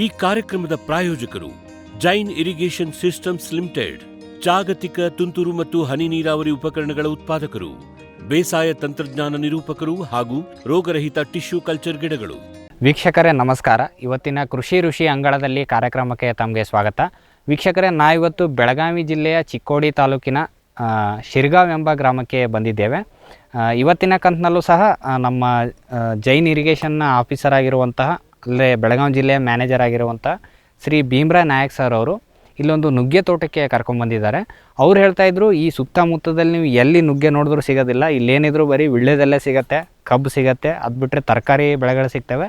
ಈ ಕಾರ್ಯಕ್ರಮದ ಪ್ರಾಯೋಜಕರು ಜೈನ್ ಇರಿಗೇಷನ್ ಸಿಸ್ಟಮ್ಸ್ ಲಿಮಿಟೆಡ್, ಜಾಗತಿಕ ತುಂತುರು ಮತ್ತು ಹನಿ ನೀರಾವರಿ ಉಪಕರಣಗಳ ಉತ್ಪಾದಕರು, ಬೇಸಾಯ ತಂತ್ರಜ್ಞಾನ ನಿರೂಪಕರು ಹಾಗೂ ರೋಗರಹಿತ ಟಿಶ್ಯೂ ಕಲ್ಚರ್ ಗಿಡಗಳು. ವೀಕ್ಷಕರೇ ನಮಸ್ಕಾರ. ಇವತ್ತಿನ ಕೃಷಿ ಋಷಿ ಅಂಗಳದಲ್ಲಿ ಕಾರ್ಯಕ್ರಮಕ್ಕೆ ತಮಗೆ ಸ್ವಾಗತ. ವೀಕ್ಷಕರೇ, ನಾವಿವತ್ತು ಬೆಳಗಾವಿ ಜಿಲ್ಲೆಯ ಚಿಕ್ಕೋಡಿ ತಾಲೂಕಿನ ಶಿರ್ಗಾಂವ್ ಎಂಬ ಗ್ರಾಮಕ್ಕೆ ಬಂದಿದ್ದೇವೆ. ಇವತ್ತಿನ ಕಂತಿನಲ್ಲೂ ಸಹ ನಮ್ಮ ಜೈನ್ ಇರಿಗೇಷನ್ನ ಆಫೀಸರ್ ಆಗಿರುವಂತಹ, ಅಲ್ಲೇ ಬೆಳಗಾವಿ ಜಿಲ್ಲೆಯ ಮ್ಯಾನೇಜರ್ ಆಗಿರುವಂಥ ಶ್ರೀ ಭೀಮರಾಯ ನಾಯಕ್ ಸರ್ ಅವರು ಇಲ್ಲೊಂದು ನುಗ್ಗೆ ತೋಟಕ್ಕೆ ಕರ್ಕೊಂಡ್ಬಂದಿದ್ದಾರೆ. ಅವ್ರು ಹೇಳ್ತಾಯಿದ್ರು, ಈ ಸುತ್ತಮುತ್ತದಲ್ಲಿ ನೀವು ಎಲ್ಲಿ ನುಗ್ಗೆ ನೋಡಿದ್ರೂ ಸಿಗೋದಿಲ್ಲ, ಇಲ್ಲೇನಿದ್ರು ಬರೀ ವಿಳ್ಳೆದೆಲ್ಲೇ ಸಿಗುತ್ತೆ, ಕಬ್ಬು ಸಿಗುತ್ತೆ, ಅದು ಬಿಟ್ಟರೆ ತರಕಾರಿ ಬೆಳೆಗಳು ಸಿಗ್ತವೆ,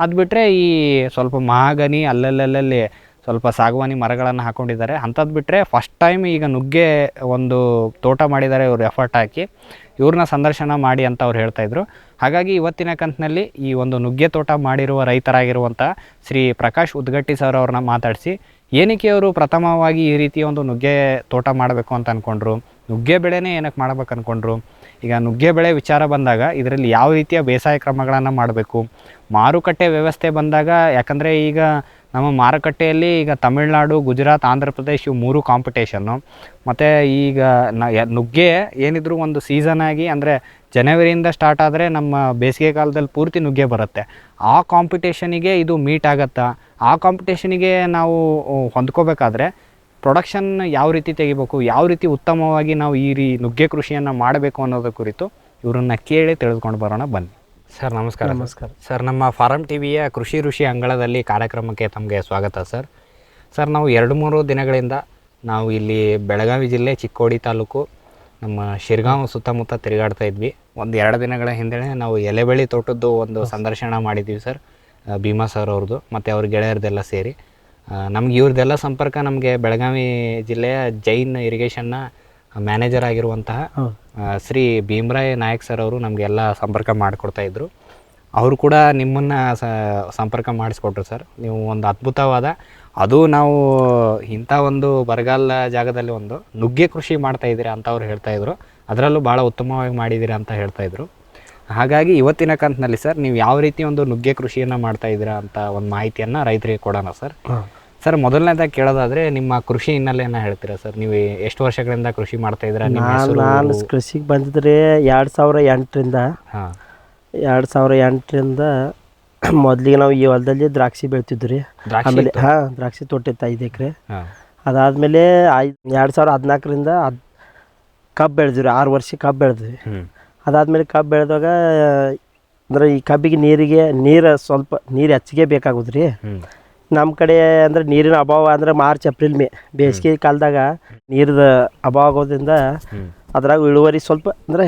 ಅದು ಬಿಟ್ಟರೆ ಈ ಸ್ವಲ್ಪ ಮಹಾಗನಿ ಅಲ್ಲಲ್ಲಿ ಸ್ವಲ್ಪ ಸಾಗವಾನಿ ಮರಗಳನ್ನು ಹಾಕ್ಕೊಂಡಿದ್ದಾರೆ. ಅಂಥದ್ದು ಬಿಟ್ಟರೆ ಫಸ್ಟ್ ಟೈಮ್ ಈಗ ನುಗ್ಗೆ ಒಂದು ತೋಟ ಮಾಡಿದ್ದಾರೆ ಇವರು, ಎಫರ್ಟ್ ಹಾಕಿ ಇವ್ರನ್ನ ಸಂದರ್ಶನ ಮಾಡಿ ಅಂತ ಅವ್ರು ಹೇಳ್ತಾಯಿದ್ರು. ಹಾಗಾಗಿ ಇವತ್ತಿನ ಕಂತಿನಲ್ಲಿ ಈ ಒಂದು ನುಗ್ಗೆ ತೋಟ ಮಾಡಿರುವ ರೈತರಾಗಿರುವಂಥ ಶ್ರೀ ಪ್ರಕಾಶ್ ಉದ್ಗಟ್ಟಿ ಸರ್ ಅವ್ರನ್ನ ಮಾತಾಡಿಸಿ ಏನಕ್ಕೆ ಅವರು ಪ್ರಥಮವಾಗಿ ಈ ರೀತಿ ಒಂದು ನುಗ್ಗೆ ತೋಟ ಮಾಡಬೇಕು ಅಂತ ಅಂದ್ಕೊಂಡ್ರು, ನುಗ್ಗೆ ಬೆಳೆನೇ ಏನಕ್ಕೆ ಮಾಡ್ಬೇಕು ಅಂದ್ಕೊಂಡ್ರು, ಈಗ ನುಗ್ಗೆ ಬೆಳೆ ವಿಚಾರ ಬಂದಾಗ ಇದರಲ್ಲಿ ಯಾವ ರೀತಿಯ ಬೇಸಾಯ ಕ್ರಮಗಳನ್ನು ಮಾಡಬೇಕು, ಮಾರುಕಟ್ಟೆ ವ್ಯವಸ್ಥೆ ಬಂದಾಗ, ಯಾಕಂದರೆ ಈಗ ನಮ್ಮ ಮಾರುಕಟ್ಟೆಯಲ್ಲಿ ಈಗ ತಮಿಳುನಾಡು, ಗುಜರಾತ್, ಆಂಧ್ರ ಪ್ರದೇಶ್ ಇವು 3 ಕಾಂಪಿಟೇಷನ್ನು. ಮತ್ತು ಈಗ ನುಗ್ಗೆ ಏನಿದ್ರು ಒಂದು ಸೀಸನ್ ಆಗಿ, ಅಂದರೆ ಜನವರಿಯಿಂದ ಸ್ಟಾರ್ಟ್ ಆದರೆ ನಮ್ಮ ಬೇಸಿಗೆ ಕಾಲದಲ್ಲಿ ಪೂರ್ತಿ ನುಗ್ಗೆ ಬರುತ್ತೆ. ಆ ಕಾಂಪಿಟೇಷನಿಗೆ ಇದು ಮೀಟ್ ಆಗುತ್ತಾ, ಆ ಕಾಂಪಿಟೇಷನಿಗೆ ನಾವು ಹೊಂದ್ಕೋಬೇಕಾದ್ರೆ ಪ್ರೊಡಕ್ಷನ್ ಯಾವ ರೀತಿ ತೆಗಿಬೇಕು, ಯಾವ ರೀತಿ ಉತ್ತಮವಾಗಿ ನಾವು ಈ ನುಗ್ಗೆ ಕೃಷಿಯನ್ನು ಮಾಡಬೇಕು ಅನ್ನೋದ್ರ ಕುರಿತು ಇವರನ್ನು ಕೇಳಿ ತಿಳಿದುಕೊಂಡು ಬರೋಣ ಬನ್ನಿ. ಸರ್ ನಮಸ್ಕಾರ. ನಮಸ್ಕಾರ ಸರ್, ನಮ್ಮ ಫಾರಂ ಟಿವಿಯ ಕೃಷಿ ಋಷಿ ಅಂಗಳದಲ್ಲಿ ಕಾರ್ಯಕ್ರಮಕ್ಕೆ ತಮಗೆ ಸ್ವಾಗತ ಸರ್. ಸರ್, ನಾವು 2-3 ದಿನಗಳಿಂದ ನಾವು ಇಲ್ಲಿ ಬೆಳಗಾವಿ ಜಿಲ್ಲೆ ಚಿಕ್ಕೋಡಿ ತಾಲೂಕು ನಮ್ಮ ಶಿರ್ಗಾಂವ್ ಸುತ್ತಮುತ್ತ ತಿರುಗಾಡ್ತಾ ಇದ್ವಿ. 1-2 ದಿನಗಳ ಹಿಂದೆ ನಾವು ಎಲೆಬಳ್ಳಿ ತೋಟದ್ದು ಒಂದು ಸಂದರ್ಶನ ಮಾಡಿದ್ದೀವಿ ಸರ್, ಭೀಮಾ ಸರ್ ಅವ್ರದ್ದು ಮತ್ತು ಅವ್ರ ಗೆಳೆಯರದೆಲ್ಲ ಸೇರಿ. ನಮ್ಗೆ ಇವ್ರದ್ದೆಲ್ಲ ಸಂಪರ್ಕ ನಮಗೆ ಬೆಳಗಾವಿ ಜಿಲ್ಲೆಯ ಜೈನ್ ಇರಿಗೇಷನ್ನ ಮ್ಯಾನೇಜರ್ ಆಗಿರುವಂತಹ ಶ್ರೀ ಭೀಮರಾಯ ನಾಯಕ್ ಸರ್ ಅವರು ನಮಗೆಲ್ಲ ಸಂಪರ್ಕ ಮಾಡಿಕೊಡ್ತಾಯಿದ್ರು. ಅವರು ಕೂಡ ನಿಮ್ಮನ್ನು ಸಂಪರ್ಕ ಮಾಡಿಸ್ಕೊಟ್ರು ಸರ್. ನೀವು ಒಂದು ಅದ್ಭುತವಾದ, ಅದು ನಾವು ಇಂಥ ಒಂದು ಬರಗಾಲ ಜಾಗದಲ್ಲಿ ಒಂದು ನುಗ್ಗೆ ಕೃಷಿ ಮಾಡ್ತಾಯಿದ್ದೀರಾ ಅಂತ ಅವ್ರು ಹೇಳ್ತಾಯಿದ್ರು. ಅದರಲ್ಲೂ ಭಾಳ ಉತ್ತಮವಾಗಿ ಮಾಡಿದ್ದೀರಾ ಅಂತ ಹೇಳ್ತಾಯಿದ್ರು. ಹಾಗಾಗಿ ಇವತ್ತಿನ ಕಂತಿನಲ್ಲಿ ಸರ್, ನೀವು ಯಾವ ರೀತಿ ಒಂದು ನುಗ್ಗೆ ಕೃಷಿಯನ್ನು ಮಾಡ್ತಾಯಿದ್ದೀರಾ ಅಂತ ಒಂದು ಮಾಹಿತಿಯನ್ನು ರೈತರಿಗೆ ಕೊಡೋಣ ಸರ್. ಸರ್, ಮೊದಲನೇದಾಗಿ ಕೇಳೋದಾದರೆ ನಿಮ್ಮ ಕೃಷಿ ಹಿನ್ನೆಲೆಯನ್ನು ಹೇಳ್ತೀರಾ ಸರ್? ನೀವು ಎಷ್ಟು ವರ್ಷಗಳಿಂದ ಕೃಷಿ ಮಾಡ್ತಾಯಿದ್ದೀರಾ? ನಾನು ಕೃಷಿಗೆ ಬಂದಿದ್ರೆ 2008ರಿಂದ 2008ರಿಂದ ಮೊದಲಿಗೆ ನಾವು ಈ ಹೊಲದಲ್ಲಿ ದ್ರಾಕ್ಷಿ ಬೆಳಿತಿದ್ವಿ ರೀ. ಆಮೇಲೆ ದ್ರಾಕ್ಷಿ ತೋಟ ಇತ್ತು 5 ಎಕರೆ. ಅದಾದಮೇಲೆ 2014ರಿಂದ ಕಬ್ಬು ಬೆಳೆದ್ವಿ, 6 ವರ್ಷ ಕಬ್ಬು ಬೆಳೆದ್ವಿ. ಅದಾದಮೇಲೆ ಕಬ್ಬು ಬೆಳೆದಾಗ ಅಂದರೆ ಈ ಕಬ್ಬಿಗೆ ನೀರು ಸ್ವಲ್ಪ ಹೆಚ್ಚಿಗೆ ಬೇಕಾಗೋದು ರೀ. ನಮ್ಮ ಕಡೆ ಅಂದರೆ ನೀರಿನ ಅಭಾವ, ಅಂದರೆ ಮಾರ್ಚ್, ಏಪ್ರಿಲ್, ಮೇ ಬೇಸಿಗೆ ಕಾಲದಾಗ ನೀರದ ಅಭಾವ ಆಗೋದ್ರಿಂದ ಅದ್ರಾಗ ಇಳುವರಿ ಸ್ವಲ್ಪ ಅಂದರೆ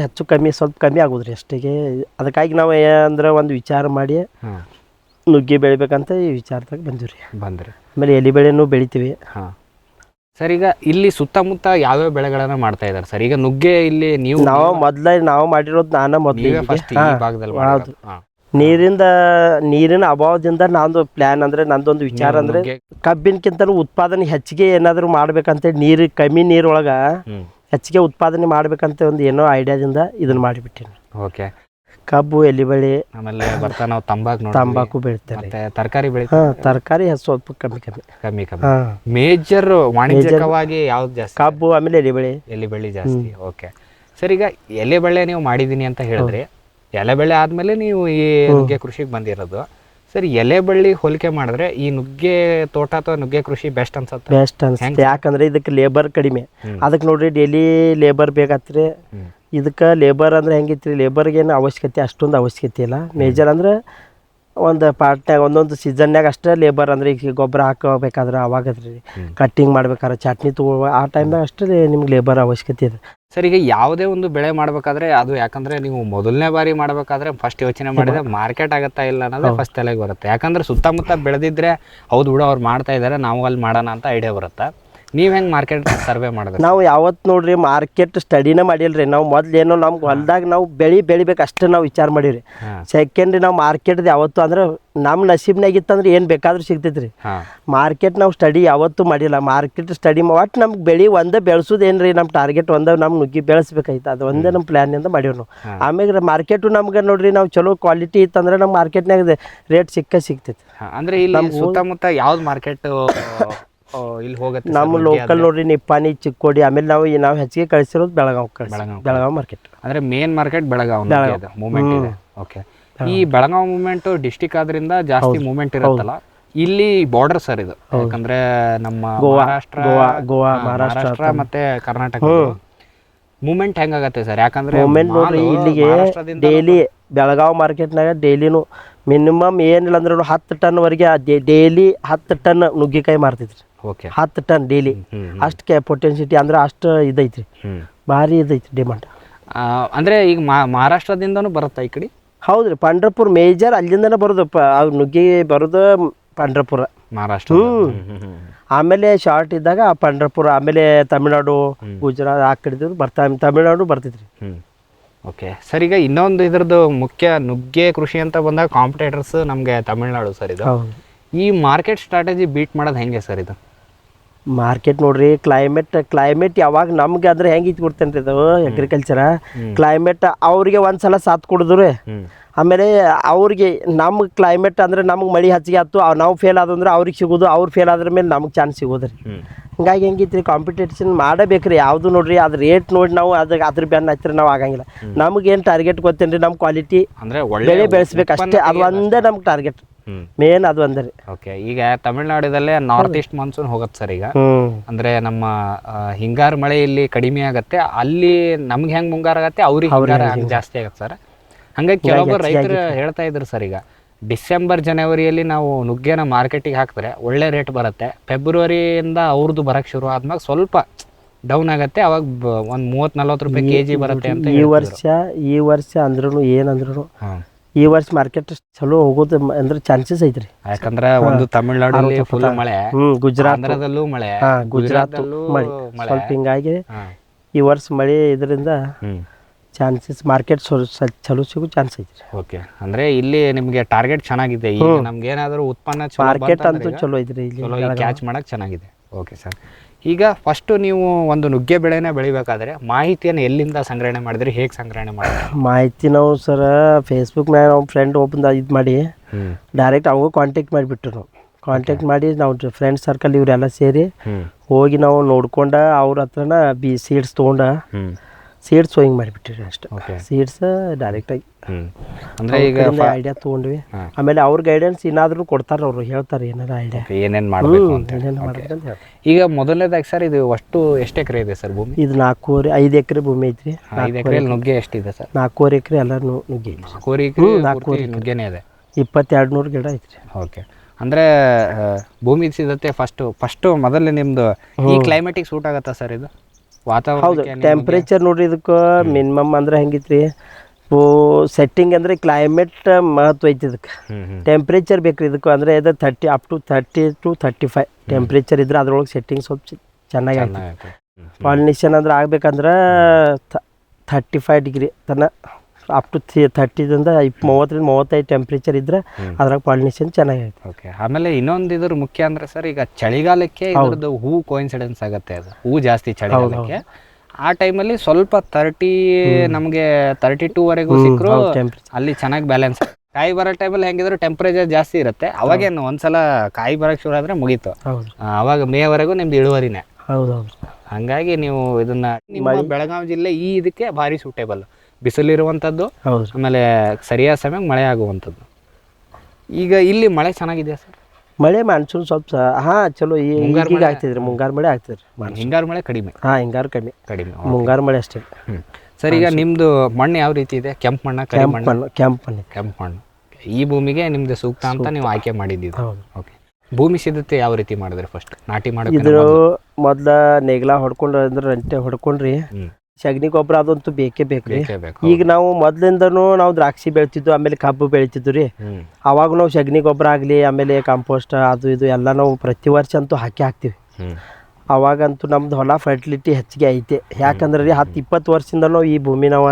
ಸ್ವಲ್ಪ ಕಮ್ಮಿ ಆಗೋದ್ರಿ ಅಷ್ಟಿಗೆ. ಅದಕ್ಕಾಗಿ ನಾವು ಅಂದ್ರೆ ಒಂದು ವಿಚಾರ ಮಾಡಿ ನುಗ್ಗೆ ಬೆಳಿಬೇಕಂತ ಈ ವಿಚಾರದಾಗ ಬಂದ್ರಿ. ಆಮೇಲೆ ಎಲೆ ಬೆಳೆನೂ ಬೆಳಿತೀವಿ. ಸರ್, ಈಗ ಇಲ್ಲಿ ಸುತ್ತಮುತ್ತ ಯಾವ್ಯಾವ ಬೆಳೆಗಳನ್ನು ಮಾಡ್ತಾ ಇದ್ದಾರೆ ಸರ್? ಈಗ ನುಗ್ಗೆ ಇಲ್ಲಿ ನಾವು ಮಾಡಿರೋದು ನಾನು ಮೊದಲಿಗೆ ಹೌದು. ನೀರಿನ ಅಭಾವದಿಂದ ನಂದು ಪ್ಲ್ಯಾನ್ ಅಂದರೆ ನಂದೊಂದು ವಿಚಾರ ಅಂದರೆ ಕಬ್ಬಿನಕ್ಕಿಂತ ಉತ್ಪಾದನೆ ಹೆಚ್ಚಿಗೆ ಏನಾದರೂ ಮಾಡ್ಬೇಕಂತೇಳಿ, ಕಮ್ಮಿ ನೀರೊಳಗೆ ಹೆಚ್ಚಿಗೆ ಉತ್ಪಾದನೆ ಮಾಡ್ಬೇಕಂತ ಒಂದು ಏನೋ ಐಡಿಯಾದಿಂದ ಇದನ್ನ ಮಾಡಿಬಿಟ್ಟಿನಿ. ಓಕೆ. ಕಬ್ಬು, ಎಲೆ ಬೆಳೆ, ಆಮೇಲೆ ಬರ್ತಾ ನಾವು ತಂಬಾಕು ಬೆಳಿತೇವೆ. ತರಕಾರಿ ತರಕಾರಿ ಸ್ವಲ್ಪ ಕಮ್ಮಿ. ಮೇಜರ್ ವಾಣಿಜ್ಯಿಕವಾಗಿ ಯಾವ್ದು ಜಾಸ್ತಿ? ಕಬ್ಬು, ಆಮೇಲೆ ಎಲೆ ಬೆಳೆ ಜಾಸ್ತಿ. ಓಕೆ ಸರ್, ಈಗ ಎಲೆ ಬೆಳೆ ನೀವು ಮಾಡಿದೀನಿ ಅಂತ ಹೇಳಿದ್ರಿ. ಎಲೆ ಬೆಳೆ ಆದ್ಮೇಲೆ ನೀವು ಈ ನುಗ್ಗೆ ಕೃಷಿಗೆ ಬಂದಿರೋದು. ಸರ್, ಎಲೆ ಬಳ್ಳಿ ಹೋಲಿಕೆ ಮಾಡಿದ್ರೆ ಈ ನುಗ್ಗೆ ತೋಟ ಅಥವಾ ನುಗ್ಗೆ ಕೃಷಿ ಬೆಸ್ಟ್ ಅನ್ಸುತ್ತೆ. ಯಾಕಂದ್ರೆ ಇದಕ್ಕೆ ಲೇಬರ್ ಕಡಿಮೆ. ಅದಕ್ಕೆ ನೋಡ್ರಿ ಡೈಲಿ ಲೇಬರ್ ಬೇಕಾತ್ರಿ. ಇದಕ್ಕೆ ಲೇಬರ್ ಅಂದ್ರೆ ಹೆಂಗಿತ್ರಿ, ಲೇಬರ್ಗೇನು ಅಷ್ಟೊಂದು ಅವಶ್ಯಕತೆ ಇಲ್ಲ. ಮೇಜರ್ ಅಂದ್ರೆ ಒಂದು ಪಾರ್ಟ್ನಾಗ ಒಂದೊಂದು ಸೀಸನ್ಯಾಗ ಅಷ್ಟೇ ಲೇಬರ್, ಅಂದ್ರೆ ಈಗ ಗೊಬ್ಬರ ಹಾಕೋಬೇಕಾದ್ರೆ ಅವಾಗದ್ರಿ, ಕಟ್ಟಿಂಗ್ ಮಾಡ್ಬೇಕಾದ್ರೆ, ಚಟ್ನಿ ತಗೋ ಆ ಟೈಮ್ದಾಗ ಅಷ್ಟೇ ನಿಮ್ಗೆ ಲೇಬರ್ ಅವಶ್ಯಕತೆ ಇದೆ. ಸರ್, ಈಗ ಯಾವುದೇ ಒಂದು ಬೆಳೆ ಮಾಡ್ಬೇಕಾದ್ರೆ ಅದು, ಯಾಕಂದ್ರೆ ನೀವು ಮೊದಲನೇ ಬಾರಿ ಮಾಡ್ಬೇಕಾದ್ರೆ ಫಸ್ಟ್ ಯೋಚನೆ ಮಾಡಿದ್ರೆ ಮಾರ್ಕೆಟ್ ಆಗತ್ತಾ ಇಲ್ಲ ಅನ್ನೋದೇ ಫಸ್ಟ್ ತಲೆಗೆ ಬರುತ್ತೆ. ಯಾಕಂದ್ರೆ ಸುತ್ತಮುತ್ತ ಬೆಳೆದಿದ್ರೆ ಹೌದು ಬಿಡು ಅವ್ರು ಮಾಡ್ತಾ ಇದ್ದಾರೆ, ನಾವು ಅಲ್ಲಿ ಮಾಡೋಣ ಅಂತ ಐಡಿಯಾ ಬರುತ್ತೆ. ನೀವ್ ಹೆಂಗ್ ಮಾರ್ಕೆಟ್ ಸರ್ವೆ ಮಾಡಿದ್ರಿ? ನಾವು ಯಾವತ್ತು ನೋಡ್ರಿ ಮಾರ್ಕೆಟ್ ಸ್ಟಡಿನ ಮಾಡಿಲ್ರಿ. ನಾವು ಮೊದ್ಲೇನೋ ನಮ್ಗೆ ಹೊಲ್ದಾಗ ನಾವು ಬೆಳಿಬೇಕು ಅಷ್ಟೇ ನಾವು ವಿಚಾರ ಮಾಡೀವ್ರಿ. ಸೆಕೆಂಡ್ರಿ ನಾವು ಮಾರ್ಕೆಟ್ದು ಯಾವತ್ತು ಅಂದ್ರೆ ನಮ್ಮ ನಸೀಬ್ನಾಗ ಇತ್ತಂದ್ರೆ ಏನು ಬೇಕಾದ್ರೂ ಸಿಗ್ತೈತ್ರಿ. ಮಾರ್ಕೆಟ್ ನಾವು ಸ್ಟಡಿ ಯಾವತ್ತೂ ಮಾಡಿಲ್ಲ. ಮಾರ್ಕೆಟ್ ಸ್ಟಡಿ ಒಟ್ಟು ನಮ್ಗೆ ಬೆಳೆ ಒಂದೇ ಬೆಳೆಸೋದೇನ್ರಿ ನಮ್ಮ ಟಾರ್ಗೆಟ್ ಒಂದೇ, ನಮ್ಮ ನುಗ್ಗಿ ಬೆಳೆಸ್ಬೇಕಾಯ್ತು, ಅದು ಒಂದೇ ನಮ್ಮ ಪ್ಲ್ಯಾನಿಂದ ಮಾಡೀವಿ ನಾವು. ಆಮೇಲೆ ಮಾರ್ಕೆಟು ನಮ್ಗೆ ನೋಡ್ರಿ ನಾವು ಚಲೋ ಕ್ವಾಲಿಟಿ ಇತ್ತಂದ್ರೆ ನಮ್ಮ ಮಾರ್ಕೆಟ್ನಾಗ ರೇಟ್ ಸಿಗ್ತೈತಿ. ಅಂದ್ರೆ ಇಲ್ಲಿ ಸುತ್ತಮುತ್ತ ಯಾವ್ದು ಮಾರ್ಕೆಟ್ ಇಲ್ಲಿ ಹೋಗುತ್ತೆ? ನಮ್ಮ ಲೋಕಲ್ ನೋಡ್ರಿ ನಿಪ್ಪಾಣಿ, ಚಿಕ್ಕೋಡಿ, ಆಮೇಲೆ ನಾವು ಹೆಚ್ಚಿಗೆ ಕಳಿಸಿರೋದು ಬೆಳಗಾವ್ ಮಾರ್ಕೆಟ್. ಅಂದ್ರೆ ಮೇನ್ ಮಾರ್ಕೆಟ್ ಬೆಳಗಾವ್ ಮೂವ್ಮೆಂಟ್ ಇದೆ. ಓಕೆ, ಈ ಬೆಳಗಾವ್ ಮೂವ್ಮೆಂಟ್ ಡಿಸ್ಟಿಕ್ ಆದ್ರಿಂದ ಜಾಸ್ತಿ ಮೂವ್ಮೆಂಟ್ ಇರುತ್ತಲ್ಲ, ಇಲ್ಲಿ ಬಾರ್ಡರ್ ಸರ್ ಇದು. ಯಾಕಂದ್ರೆ ನಮ್ಮ ಮಹಾರಾಷ್ಟ್ರ ಮತ್ತೆ ಕರ್ನಾಟಕ ಮೂವ್ಮೆಂಟ್ ಹೆಂಗಾಗತ್ತೆ ಸರ್? ಯಾಕಂದ್ರೆ ಮೂವ್ಮೆಂಟ್ ನೋಡ್ರಿ ಇಲ್ಲಿಗೆ ಡೈಲಿ ಬೆಳಗಾವ್ ಮಾರ್ಕೆಟ್ನಾಗ ಡೈಲಿನೂ ಮಿನಿಮಮ್ ಏನಿಲ್ಲ ಅಂದ್ರೆ 10 ಟನ್ ವರೆಗೆ ಡೈಲಿ 10 ಟನ್ ನುಗ್ಗಿಕಾಯಿ ಮಾರ್ತಿದ್ರಿ. 10 ಟನ್ ಡೈಲಿ. ಅಷ್ಟು ಪೊಟೆನ್ಸಿಟಿ ಅಂದ್ರೆ ಅಷ್ಟು ಇದೈತ್ರಿ, ಭಾರಿ ಇದೈತ್ರಿ ಡಿಮಾಂಡ್. ಅಂದ್ರೆ ಈಗ ಮಹಾರಾಷ್ಟ್ರದಿಂದನೂ ಬರುತ್ತಾ ಈ ಕಡೆ? ಹೌದ್ರಿ, ಪಂಡ್ರಪುರ್ ಮೇಜರ್ ಅಲ್ಲಿಂದನೇ ಬರೋದು. ನುಗ್ಗಿ ಬರೋದು ಪಂಡ್ರಪುರ, ಮಹಾರಾಷ್ಟ್ರ. ಆಮೇಲೆ ಶಾರ್ಟ್ ಇದ್ದಾಗ ಪಂಡ್ರಪುರ, ಆಮೇಲೆ ತಮಿಳ್ನಾಡು, ಗುಜರಾತ್ ಆ ಕಡೆ ತಮಿಳ್ನಾಡು ಬರ್ತಿದ್ರಿ. ಓಕೆ ಸರ್, ಈಗ ಇನ್ನೊಂದು ಇದ್ರದ್ದು ಮುಖ್ಯ ನುಗ್ಗೆ ಕೃಷಿ ಅಂತ ಬಂದಾಗ ಕಾಂಪಿಟೇಟರ್ಸ್ ನಮಗೆ ತಮಿಳ್ನಾಡು ಸರ್. ಇದು ಈ ಮಾರ್ಕೆಟ್ ಸ್ಟ್ರಾಟಜಿ ಬೀಟ್ ಮಾಡೋದು ಹೆಂಗೆ ಸರ್? ಇದು ಮಾರ್ಕೆಟ್ ನೋಡ್ರಿ ಕ್ಲೈಮೇಟ್ ಯಾವಾಗ ನಮ್ಗೆ ಅಂದ್ರೆ ಹೆಂಗೆ ಇತ್ತು ಕೊಡ್ತೇನೆ ಇದು ಅಗ್ರಿಕಲ್ಚರ ಕ್ಲೈಮೇಟ್ ಅವ್ರಿಗೆ ಒಂದ್ಸಲ ಸಾಥ್ ಕೊಡಿದ್ರು. ಆಮೇಲೆ ಅವ್ರಿಗೆ ನಮ್ಗೆ ಕ್ಲೈಮೇಟ್ ಅಂದ್ರೆ ನಮ್ಗೆ ಮಳೆ ಹೆಚ್ಚಿಗೆ ಆಯ್ತು, ನಾವು ಫೇಲ್ ಆದಂದ್ರೆ ಅವ್ರಿಗೆ ಸಿಗೋದು, ಅವ್ರು ಫೇಲ್ ಆದ್ರ ಮೇಲೆ ನಮ್ಗೆ ಚಾನ್ಸ್ ಸಿಗೋದ್ರಿ. ಹಿಂಗಾಗಿ ಹೆಂಗಿತ್ರಿ ಕಾಂಪಿಟೇಷನ್ ಮಾಡಬೇಕ್ರಿ. ಯಾವುದು ನೋಡ್ರಿ ಅದು ರೇಟ್ ನೋಡಿ ನಾವು ಅದ್ರ ಬೆನ್ನ ಹತ್ತಿರ ನಾವು ಆಗಂಗಿಲ್ಲ. ನಮ್ಗೇನು ಟಾರ್ಗೆಟ್ ಗೊತ್ತೇನ್ರಿ, ನಮ್ಮ ಕ್ವಾಲಿಟಿ ಅಂದ್ರೆ ಬೆಳೆ ಬೆಳೆಸ್ಬೇಕು ಅಷ್ಟೇ, ಅದು ಒಂದೇ ನಮ್ಗೆ ಟಾರ್ಗೆಟ್ ಮೇನ್, ಅದು ಒಂದೇ. ಓಕೆ, ಈಗ ತಮಿಳ್ನಾಡಿನಲ್ಲೇ ನಾರ್ತ್ ಈಸ್ಟ್ ಮಾನ್ಸೂನ್ ಹೋಗುತ್ತೆ ಸರ್. ಈಗ ಅಂದ್ರೆ ನಮ್ಮ ಹಿಂಗಾರು ಮಳೆ ಇಲ್ಲಿ ಕಡಿಮೆ ಆಗತ್ತೆ, ಅಲ್ಲಿ ನಮ್ಗೆ ಹೆಂಗ್ ಮುಂಗಾರು ಆಗತ್ತೆ ಅವ್ರಿಗೆ ಹಿಂಗಾರು ಜಾಸ್ತಿ ಆಗತ್ತೆ ಸರ್. ಹಂಗಾಗಿ ಕೆಲವೊಬ್ಬರು ರೈತರು ಹೇಳ್ತಾ ಇದ್ರು ಸರ್, ಈಗ ಡಿಸೆಂಬರ್ ಜನವರಿಯಲ್ಲಿ ನಾವು ನುಗ್ಗೆನ ಮಾರ್ಕೆಟಿಗೆ ಹಾಕಿದ್ರೆ ಒಳ್ಳೆ ರೇಟ್ ಬರುತ್ತೆ, ಫೆಬ್ರವರಿಯಿಂದ ಅವ್ರದ್ದು ಬರಕ್ಕೆ ಶುರು ಆದ್ಮೇಲೆ ಸ್ವಲ್ಪ ಡೌನ್ ಆಗುತ್ತೆ, ಅವಾಗ ಒಂದು 30-40 ರೂಪಾಯಿ ಕೆಜಿ ಬರುತ್ತೆ ಅಂತ. ಈ ವರ್ಷ ಅಂದ್ರೂ ಏನಂದ್ರು ಈ ವರ್ಷ ಮಾರ್ಕೆಟ್ ಚಲೋ ಹೋಗೋದು ಅಂದ್ರೆ ಚಾನ್ಸಸ್ ಐತ್ರಿ. ಯಾಕಂದ್ರೆ ಒಂದು ತಮಿಳ್ನಾಡಲ್ಲಿ ಫುಲ್ ಮಳೆ, ಗುಜರಾತಲ್ಲೂ ಮಳೆ, ಗುಜರಾತಲ್ಲೂ ಮಳೆ ಸ್ವಲ್ಪ ಹಿಂಗಾಗಿ ಈ ವರ್ಷ ಮಳೆ ಇದರಿಂದ ಚಾನ್ಸಸ್ ಮಾರ್ಕೆಟ್ ಚಲೋ ಸಿಗೋ ಚಾನ್ಸ್ ಐತ್ರಿ. ಓಕೆ, ಅಂದ್ರೆ ಇಲ್ಲಿ ನಿಮಗೆ ಟಾರ್ಗೆಟ್ ಚೆನ್ನಾಗಿದೆ. ಈಗ ನಮ್ಗೆ ಏನಾದರೂ ಉತ್ಪನ್ನ ಮಾರ್ಕೆಟ್ ಅಂತೂ ಚಲೋ ಐತ್ರಿ, ಇಲ್ಲಿ ಕ್ಯಾಚ್ ಮಾಡಕ್ ಚೆನ್ನಾಗಿದೆ. ಓಕೆ ಸರ್, ಈಗ ಫಸ್ಟ್ ನೀವು ಒಂದು ನುಗ್ಗೆ ಬೆಳೆನ ಬೆಳಿಬೇಕಾದ್ರೆ ಮಾಹಿತಿಯನ್ನು ಎಲ್ಲಿಂದ ಸಂಗ್ರಹಣೆ ಮಾಡಿದ್ರಿ, ಹೇಗೆ ಸಂಗ್ರಹಣೆ ಮಾಡಿದ್ರಿ? ಮಾಹಿತಿ ನಾವು ಸರ್ ಫೇಸ್ಬುಕ್ನಾಗ ನಾವು ಫ್ರೆಂಡ್ ಒಬ್ಬಂದು ಇದು ಮಾಡಿ ಡೈರೆಕ್ಟ್ ಅವಾಗ ಕಾಂಟ್ಯಾಕ್ಟ್ ಮಾಡಿಬಿಟ್ಟು ನಾವು ಕಾಂಟ್ಯಾಕ್ಟ್ ಮಾಡಿ ನಾವು ಫ್ರೆಂಡ್ ಸರ್ಕಲ್ ಇವರೆಲ್ಲ ಸೇರಿ ಹೋಗಿ ನಾವು ನೋಡ್ಕೊಂಡು ಅವ್ರ ಹತ್ರನ ಸೀಡ್ಸ್ ತೊಗೊಂಡು ಸೀಡ್ಸ್ ಹಿಂಗೆ ಮಾಡಿಬಿಟ್ಟಿರಿ ಅಷ್ಟೇ. ಸೀಡ್ಸ್ ಡೈರೆಕ್ಟಾಗಿ ಅಂದರೆ ಈಗ ಐಡಿಯಾ ತೊಗೊಂಡ್ವಿ. ಆಮೇಲೆ ಅವ್ರ ಗೈಡೆನ್ಸ್ ಏನಾದರೂ ಕೊಡ್ತಾರೆ, ಅವರು ಹೇಳ್ತಾರೆ ಏನಾರ ಐಡಿಯಾ ಏನೇನು ಮಾಡಬೇಕು ಅಂತ ಹೇಳ್ತಾರೆ. ಈಗ ಮೊದಲನೇದಾಗಿ ಸರ್ ಇದು ಅಷ್ಟು ಎಷ್ಟು ಎಕರೆ ಇದೆ ಸರ್ ಭೂಮಿ? ಇದು 5 ಎಕರೆ ಭೂಮಿ ಐತ್ರಿ. 5 ಎಕರೆ ನುಗ್ಗೆ ಎಷ್ಟಿದೆ ಸರ್? 4 ಎಕರೆ ಎಲ್ಲ ನುಗ್ಗೆ. 4 ಎಕರೆ ನುಗ್ಗೆನೇ ಇದೆ, 2200 ಗಿಡ ಐತ್ರಿ. ಓಕೆ, ಅಂದರೆ ಭೂಮಿ ಸಿದ್ಧತೆ ಫಸ್ಟು ಮೊದಲೇ ನಿಮ್ಮದು ಈ ಕ್ಲೈಮೇಟಿಗೆ ಸೂಟ್ ಆಗುತ್ತಾ ಸರ್ ಇದು ವಾತಾವರಣ? ಹೌದು, ಟೆಂಪ್ರೇಚರ್ ನೋಡ್ರಿ ಇದಕ್ಕೆ ಮಿನಿಮಮ್ ಅಂದ್ರೆ ಹೆಂಗಿತ್ರಿ, ಸೆಟ್ಟಿಂಗ್ ಅಂದ್ರೆ ಕ್ಲೈಮೇಟ್ ಮಹತ್ವ ಐತಿ ಇದಕ್ಕೆ. ಟೆಂಪ್ರೇಚರ್ ಬೇಕ್ರಿ ಇದಕ್ಕೆ, ಅಂದ್ರೆ ಇದು 30 to 35 ಟೆಂಪ್ರೇಚರ್ ಇದ್ರೆ ಅದ್ರೊಳಗೆ ಸೆಟ್ಟಿಂಗ್ ಸ್ವಲ್ಪ ಚೆನ್ನಾಗಿ ಆಗ್ತದೆ. ಪಾಲಿನೇಷನ್ ಅಂದ್ರೆ ಆಗ್ಬೇಕಂದ್ರೆ 35 ಡಿಗ್ರಿ ತನಕ ಅಪ್ ಟು 30ದಿಂದ 30-35 ಟೆಂಪ್ರೇಚರ್ ಇದ್ರೆ ಅದ್ರಾಗ ಪಾಲಿನೇಷನ್ ಚೆನ್ನಾಗೈತೆ. ಓಕೆ, ಆಮೇಲೆ ಇನ್ನೊಂದು ಇದ್ರ ಮುಖ್ಯ ಅಂದ್ರೆ ಸರ್, ಈಗ ಚಳಿಗಾಲಕ್ಕೆ ಇದ್ರದ್ದು ಹೂ ಕೋಇನ್ಸಿಡೆನ್ಸ್ ಆಗುತ್ತೆ. ಅದು ಹೂ ಜಾಸ್ತಿ ಚಳಿಗಾಲಕ್ಕೆ, ಆ ಟೈಮಲ್ಲಿ ಸ್ವಲ್ಪ 30 ನಮಗೆ 32 ವರೆಗೂ ಸಿಕ್ಕರು ಅಲ್ಲಿ ಚೆನ್ನಾಗಿ ಬ್ಯಾಲೆನ್ಸ್. ಕಾಯಿ ಬರೋ ಟೈಮಲ್ಲಿ ಹೆಂಗಿದ್ರು ಟೆಂಪ್ರೇಚರ್ ಜಾಸ್ತಿ ಇರುತ್ತೆ, ಅವಾಗೇನು ಒಂದ್ಸಲ ಕಾಯಿ ಬರೋಕ್ಕೆ ಶುರು ಆದರೆ ಮುಗೀತು, ಅವಾಗ ಮೇವರೆಗೂ ನಿಮ್ದು ಇಳುವರಿನೇ. ಹೌದೌದು. ಹಂಗಾಗಿ ನೀವು ಇದನ್ನ ನಿಮ್ಮ ಬೆಳಗಾವಿ ಜಿಲ್ಲೆ ಈ ಇದಕ್ಕೆ ಭಾರಿ ಸೂಟೇಬಲ್, ಬಿಸಿಲಿರುವಂಥದ್ದು, ಆಮೇಲೆ ಸರಿಯಾದ ಸಮಯಕ್ಕೆ ಮಳೆ ಆಗುವಂಥದ್ದು. ಈಗ ಇಲ್ಲಿ ಮಳೆ ಚೆನ್ನಾಗಿದೆಯಾ ಸರ್? ಮಳೆ ಮಾನ್ಸೂನ್ ಸ್ವಲ್ಪ ಚಲೋ ಈಗ ಆಗ್ತಿದ್ರಿ, ಮುಂಗಾರು ಮಳೆ ಆಗ್ತಿದ್ರಿ. ಹಿಂಗಾರು ಮಳೆ ಕಡಿಮೆ? ಹಿಂಗಾರು ಕಡಿಮೆ, ಮುಂಗಾರು ಮಳೆ ಅಷ್ಟೇ. ಸರ್, ಈಗ ನಿಮ್ದು ಮಣ್ಣು ಯಾವ ರೀತಿ ಇದೆ? ಕೆಂಪು ಮಣ್ಣ, ಕೆಂಪು ಮಣ್ಣು. ಈ ಭೂಮಿಗೆ ನಿಮ್ದು ಸೂಕ್ತ ಅಂತ ನೀವು ಆಯ್ಕೆ ಮಾಡಿದ್ದೀವಿ. ಓಕೆ, ಭೂಮಿ ಸಿದ್ಧತೆ ಯಾವ ರೀತಿ ಮಾಡಿದ್ರಿ ಫಸ್ಟ್ ನಾಟಿ ಮಾಡೋಕೆ? ಇದ್ರ ಮೊದ್ಲ ನೇಗ್ಲ ಹೊಡ್ಕೊಂಡು ಅಂದ್ರೆ ರಂಟೆ ಹೊಡ್ಕೊಂಡ್ರಿ, ಸಗಣಿ ಗೊಬ್ಬರ ಅದಂತೂ ಬೇಕೇ ಬೇಕ್ರಿ. ಈಗ ನಾವು ಮೊದ್ಲಿಂದನೂ ನಾವು ದ್ರಾಕ್ಷಿ ಬೆಳಿತಿದ್ವು, ಆಮೇಲೆ ಕಬ್ಬು ಬೆಳಿತಿದ್ವಿ ರೀ. ಅವಾಗ ನಾವು ಸಗಣಿ ಗೊಬ್ಬರ ಆಗಲಿ, ಆಮೇಲೆ ಕಾಂಪೋಸ್ಟ್ ಅದು ಇದು ಎಲ್ಲ ನಾವು ಪ್ರತಿ ವರ್ಷ ಅಂತೂ ಹಾಕ್ತೀವಿ. ಅವಾಗಂತೂ ನಮ್ದು ಹೊಲ ಫರ್ಟಿಲಿಟಿ ಹೆಚ್ಚಿಗೆ ಐತೆ. ಯಾಕಂದ್ರೆ ರೀ 10-20 ವರ್ಷದಿಂದ ನಾವು ಈ ಭೂಮಿ ನಾವು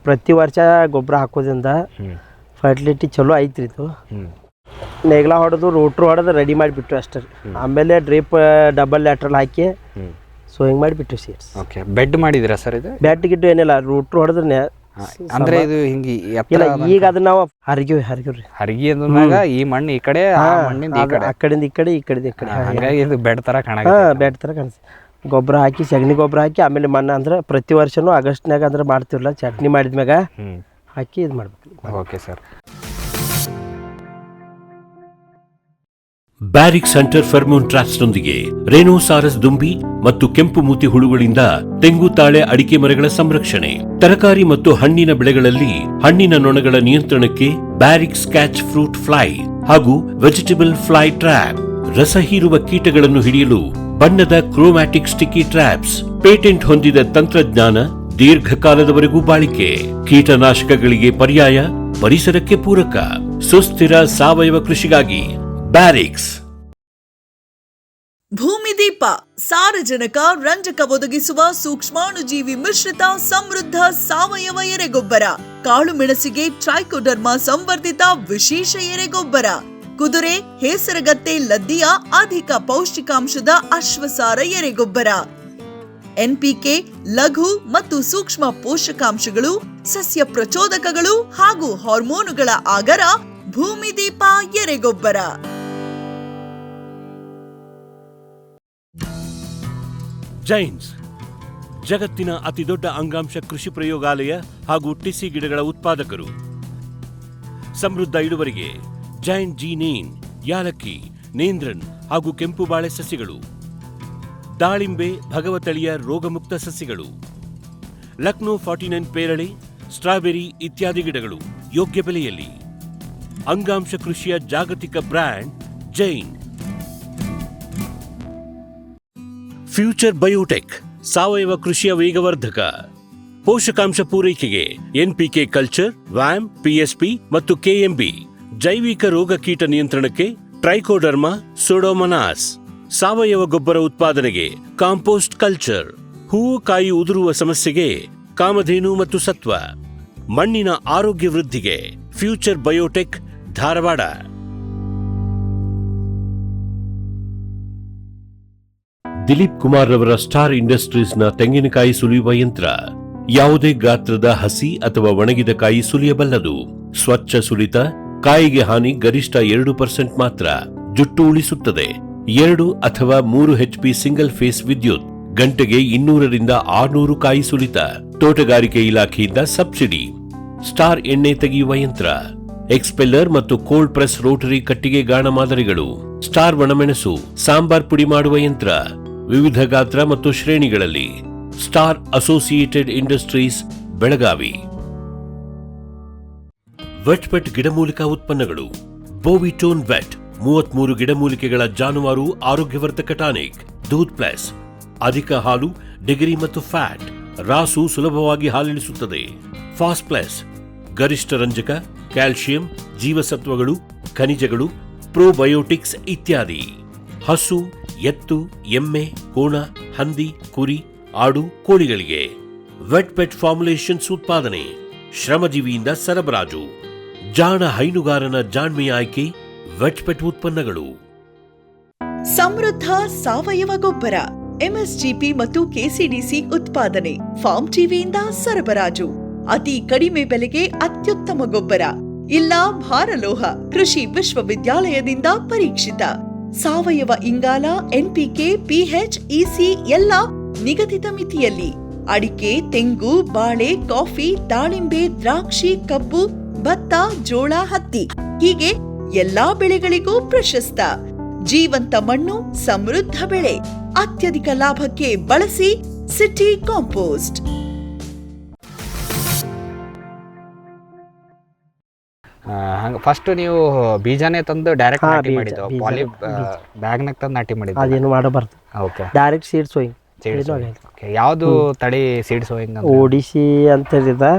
ಪ್ರತಿ ವರ್ಷ ಗೊಬ್ಬರ ಹಾಕೋದ್ರಿಂದ ಫರ್ಟಿಲಿಟಿ ಚಲೋ ಐತ್ರಿ. ಇದು ನೇಗ್ಲ ಹೊಡೆದು ರೋಟ್ರು ಹೊಡೆದು ರೆಡಿ ಮಾಡಿಬಿಟ್ರು ಅಷ್ಟೇ ರೀ. ಆಮೇಲೆ ಡ್ರಿಪ್ ಡಬಲ್ ಲ್ಯಾಟ್ರಲ್ ಹಾಕಿ ಸೋಯಿಂಗ್ ಮಾಡಿಬಿಟ್ರು ಸೀಡ್ಸ್. ಓಕೆ, ಬೆಡ್ ಮಾಡಿದಿರಾ ಸರ್? ಇದು ಬೆಡ್ ಗಿಡ್ಡು ಏನಿಲ್ಲ, ರೋಟ್ರು ಹೊಡೆದ್ರೆ ಅಂದ್ರೆ ಇದು ಹಿಂಗೆ ಇಲ್ಲ. ಈಗ ಅದನ್ನ ನಾವು ಹರಿಗಿವಿ ರೀ. ಹರಿಗಿ ಅಂದಾಗ ಈ ಮಣ್ಣು ಈ ಕಡೆ, ಆ ಮಣ್ಣಿಂದ ಈ ಕಡೆ, ಆ ಕಡೆಯಿಂದ ಈ ಕಡೆ, ಈ ಕಡೆಯಿಂದ ಈ ಕಡೆ, ಹಾಗಾಗಿ ಇದು ಬೆಡ್ ತರ ಬೆಡ್ ಥರ ಕಾಣಿಸ್ತು. ಗೊಬ್ಬರ ಹಾಕಿ ಸಗಣಿ ಗೊಬ್ಬರ ಹಾಕಿ ಆಮೇಲೆ ಮಣ್ಣು ಅಂದ್ರೆ ಪ್ರತಿ ವರ್ಷನೂ ಆಗಸ್ಟ್ನಾಗ ಅಂದ್ರೆ ಮಾಡ್ತಿರಲ್ಲ, ಚಟ್ನಿ ಮಾಡಿದ್ಮ್ಯಾಗ ಹಾಕಿ ಇದು ಮಾಡ್ಬೇಕು. Okay sir. Barrix hunter pheromone ಟ್ರಾಪ್ಸ್ನೊಂದಿಗೆ ರೇನೋಸಾರಸ್ ದುಂಬಿ ಮತ್ತು ಕೆಂಪು ಮೂತಿ ಹುಳುಗಳಿಂದ ತೆಂಗು, ತಾಳೆ, ಅಡಿಕೆ ಮರಗಳ ಸಂರಕ್ಷಣೆ. ತರಕಾರಿ ಮತ್ತು ಹಣ್ಣಿನ ಬೆಳೆಗಳಲ್ಲಿ ಹಣ್ಣಿನ ನೊಣಗಳ ನಿಯಂತ್ರಣಕ್ಕೆ ಬ್ಯಾರಿಕ್ಸ್ ಕ್ಯಾಚ್ ಫ್ರೂಟ್ ಫ್ಲೈ ಹಾಗೂ ವೆಜಿಟೇಬಲ್ ಫ್ಲೈ ಟ್ರ್ಯಾಪ್. ರಸ ಹೀರುವ ಕೀಟಗಳನ್ನು ಹಿಡಿಯಲು ಬಣ್ಣದ ಕ್ರೋಮ್ಯಾಟಿಕ್ ಸ್ಟಿಕ್ಕಿ ಟ್ರ್ಯಾಪ್ಸ್. ಪೇಟೆಂಟ್ ಹೊಂದಿದ ತಂತ್ರಜ್ಞಾನ, ದೀರ್ಘಕಾಲದವರೆಗೂ ಬಾಳಿಕೆ. ಕೀಟನಾಶಕಗಳಿಗೆ ಪರ್ಯಾಯ, ಪರಿಸರಕ್ಕೆ ಪೂರಕ. ಸುಸ್ಥಿರ ಸಾವಯವ ಕೃಷಿಗಾಗಿ ಬ್ಯಾರಿಕ್ಸ್. ಭೂಮಿದೀಪ ಸಾರಜನಕ, ರಂಜಕ ಒದಗಿಸುವ ಸೂಕ್ಷ್ಮಾಣುಜೀವಿ ಮಿಶ್ರಿತ ಸಮೃದ್ಧ ಸಾವಯವ ಎರೆಗೊಬ್ಬರ. ಕಾಳು ಮೆಣಸಿಗೆ ಟ್ರೈಕೋಡರ್ಮಾ ಸಂವರ್ಧಿತ ವಿಶೇಷ ಎರೆಗೊಬ್ಬರ. ಕುದುರೆ, ಹೇಸರಗತ್ತೆ, ಲದ್ದಿಯ ಅಧಿಕ ಪೌಷ್ಟಿಕಾಂಶದ ಅಶ್ವಸಾರ ಎರೆಗೊಬ್ಬರ. ಎನ್ಪಿಕೆ, ಲಘು ಮತ್ತು ಸೂಕ್ಷ್ಮ ಪೋಷಕಾಂಶಗಳು, ಸಸ್ಯ ಪ್ರಚೋದಕಗಳು ಹಾಗೂ ಹಾರ್ಮೋನುಗಳ ಆಗರ. ಭೂಮಿದೀಪ ಎರೆಗೊಬ್ಬರ. ಜೈನ್ಸ್ ಜಗತ್ತಿನ ಅತಿದೊಡ್ಡ ಅಂಗಾಂಶ ಕೃಷಿ ಪ್ರಯೋಗಾಲಯ ಹಾಗೂ ಟಿಸಿ ಗಿಡಗಳ ಉತ್ಪಾದಕರು. ಸಮೃದ್ಧ ಇಳುವರಿಗೆ ಜೈನ್ ಜೀನೇನ್, ಯಾಲಕ್ಕಿ, ನೇಂದ್ರನ್ ಹಾಗೂ ಕೆಂಪು ಬಾಳೆ ಸಸ್ಯಗಳು, ದಾಳಿಂಬೆ, ಭಗವತಳಿಯ ರೋಗಮುಕ್ತ ಸಸ್ಯಗಳು, ಲಕ್ನೋ 49 ಪೇರಳೆ, ಸ್ಟ್ರಾಬೆರಿ ಇತ್ಯಾದಿ ಗಿಡಗಳು ಯೋಗ್ಯ ಬೆಲೆಯಲ್ಲಿ. ಅಂಗಾಂಶ ಕೃಷಿಯ ಜಾಗತಿಕ ಬ್ರ್ಯಾಂಡ್ ಜೈನ್. ಫ್ಯೂಚರ್ ಬಯೋಟೆಕ್ ಸಾವಯವ ಕೃಷಿಯ ವೇಗವರ್ಧಕ. ಪೋಷಕಾಂಶ ಪೂರೈಕೆಗೆ ಎನ್ಪಿಕೆ ಕಲ್ಚರ್, ವ್ಯಾಮ್, ಪಿಎಸ್ಪಿ ಮತ್ತು ಕೆಎಂಬಿ. ಜೈವಿಕ ರೋಗ ಕೀಟ ನಿಯಂತ್ರಣಕ್ಕೆ ಟ್ರೈಕೋಡರ್ಮಾ, ಸೂಡೋಮೊನಾಸ್. ಸಾವಯವ ಗೊಬ್ಬರ ಉತ್ಪಾದನೆಗೆ ಕಾಂಪೋಸ್ಟ್ ಕಲ್ಚರ್. ಹೂವು ಕಾಯಿ ಉದುರುವ ಸಮಸ್ಯೆಗೆ ಕಾಮಧೇನು ಮತ್ತು ಸತ್ವ. ಮಣ್ಣಿನ ಆರೋಗ್ಯ ವೃದ್ಧಿಗೆ ಫ್ಯೂಚರ್ ಬಯೋಟೆಕ್, ಧಾರವಾಡ. ದಿಲೀಪ್ ಕುಮಾರ್ ರವರ ಸ್ಟಾರ್ ಇಂಡಸ್ಟ್ರೀಸ್ನ ತೆಂಗಿನಕಾಯಿ ಸುಲಿಯುವ ಯಂತ್ರ. ಯಾವುದೇ ಗಾತ್ರದ ಹಸಿ ಅಥವಾ ಒಣಗಿದ ಕಾಯಿ ಸುಲಿಯಬಲ್ಲದು. ಸ್ವಚ್ಛ ಸುಲಿತ. ಕಾಯಿಗೆ ಹಾನಿ ಗರಿಷ್ಠ 2% ಮಾತ್ರ. ಜುಟ್ಟು ಉಳಿಸುತ್ತದೆ. 2 ಅಥವಾ 3 HP ಸಿಂಗಲ್ ಫೇಸ್ ವಿದ್ಯುತ್. ಗಂಟೆಗೆ 200ರಿಂದ 600 ಕಾಯಿ ಸುಲಿತ. ತೋಟಗಾರಿಕೆ ಇಲಾಖೆಯಿಂದ ಸಬ್ಸಿಡಿ. ಸ್ಟಾರ್ ಎಣ್ಣೆ ತೆಗೆಯುವ ಯಂತ್ರ. ಎಕ್ಸ್ಪೆಲ್ಲರ್ ಮತ್ತು ಕೋಲ್ಡ್ ಪ್ರೆಸ್ ರೋಟರಿ ಕಟ್ಟಿಗೆ ಗಾಣ ಮಾದರಿಗಳು. ಸ್ಟಾರ್ ಒಣಮೆಣಸು, ಸಾಂಬಾರ್ ಪುಡಿ ಮಾಡುವ ಯಂತ್ರ. ವಿವಿಧ ಗಾತ್ರ ಮತ್ತು ಶ್ರೇಣಿಗಳಲ್ಲಿ. Star associated industries, Belagavi. Vetpet ಗಿಡಮೂಲಿಕಾ ಉತ್ಪನ್ನಗಳು. ಬೋವಿಟೋನ್ ವೆಟ್ 33 ಗಿಡಮೂಲಿಕೆಗಳ ಜಾನುವಾರು ಆರೋಗ್ಯವರ್ಧಕ ಟಾನಿಕ್. ದೂದ್ ಪ್ಲಸ್ ಅಧಿಕ ಹಾಲು, ಡಿಗ್ರಿ ಮತ್ತು ಫ್ಯಾಟ್. ರಾಸು ಸುಲಭವಾಗಿ ಹಾಲಿಳಿಸುತ್ತದೆ. ಫಾಸ್ಟ್ ಪ್ಲಸ್ ಗರಿಷ್ಠ ರಂಜಕ, ಕ್ಯಾಲ್ಸಿಯಂ, ಜೀವಸತ್ವಗಳು, ಖನಿಜಗಳು, ಪ್ರೋಬಯೋಟಿಕ್ಸ್ ಇತ್ಯಾದಿ. ಹಸು, ಎತ್ತು, ಎಮ್ಮೆ, ಕೋಣ, ಹಂದಿ, ಕುರಿ, ಆಡು, ಕೋಳಿಗಳಿಗೆ. ವೆಟ್ ಪೆಟ್ ಫಾರ್ಮುಲೇಷನ್ಸ್ ಉತ್ಪಾದನೆ. ಶ್ರಮಜೀವಿಯಿಂದ ಸರಬರಾಜು. ಜಾಣ ಹೈನುಗಾರನ ಜಾಣ್ಮೆಯ ಆಯ್ಕೆ. ವೆಟ್ ಪೆಟ್ ಉತ್ಪನ್ನಗಳು. ಸಮೃದ್ಧ ಸಾವಯವ ಗೊಬ್ಬರ. ಎಂಎಸ್ಜಿಪಿ ಮತ್ತು ಕೆಸಿಡಿಸಿ ಉತ್ಪಾದನೆ. ಫಾರ್ಮ್ ಟಿವಿಯಿಂದ ಸರಬರಾಜು. ಅತಿ ಕಡಿಮೆ ಬೆಲೆಗೆ ಅತ್ಯುತ್ತಮ ಗೊಬ್ಬರ. ಇಲ್ಲ ಭಾರಲೋಹ. ಕೃಷಿ ವಿಶ್ವವಿದ್ಯಾಲಯದಿಂದ ಪರೀಕ್ಷಿತ. ಸಾವಯವ ಇಂಗಾಲ, ಎನ್ಪಿಕೆ, ಪಿಎಚ್, ಇಸಿ ಎಲ್ಲ ನಿಗದಿತ ಮಿತಿಯಲ್ಲಿ. ಅಡಿಕೆ, ತೆಂಗು, ಬಾಳೆ, ಕಾಫಿ, ದಾಳಿಂಬೆ, ದ್ರಾಕ್ಷಿ, ಕಬ್ಬು, ಭತ್ತ, ಜೋಳ, ಹತ್ತಿ ಹೀಗೆ ಎಲ್ಲಾ ಬೆಳೆಗಳಿಗೂ ಪ್ರಶಸ್ತ. ಜೀವಂತ ಮಣ್ಣು, ಸಮೃದ್ಧ ಬೆಳೆ. ಅತ್ಯಧಿಕ ಲಾಭಕ್ಕೆ ಬಳಸಿ ಸಿಟಿ ಕಾಂಪೋಸ್ಟ್. ಫಸ್ಟ್ ನೀವು ಬೀಜನೇ ತಂದು ಡೈರೆಕ್ಟ್ ನಾಟಿ ಮಾಡಿದ್ದು, ಪಾಲಿ ಬ್ಯಾಗ್ನಾಗ ತಂದು ನಾಟಿ ಮಾಡಿದ್ದು? ಅದೇನು ಮಾಡಬಾರ್ದು. Okay, direct seed sowing. ಯಾವುದು ತಳಿ ಸೀಡ್ ಸೋಯಿಂಗ್? ಓಡಿಸಿ ಅಂತ ಇದೆ.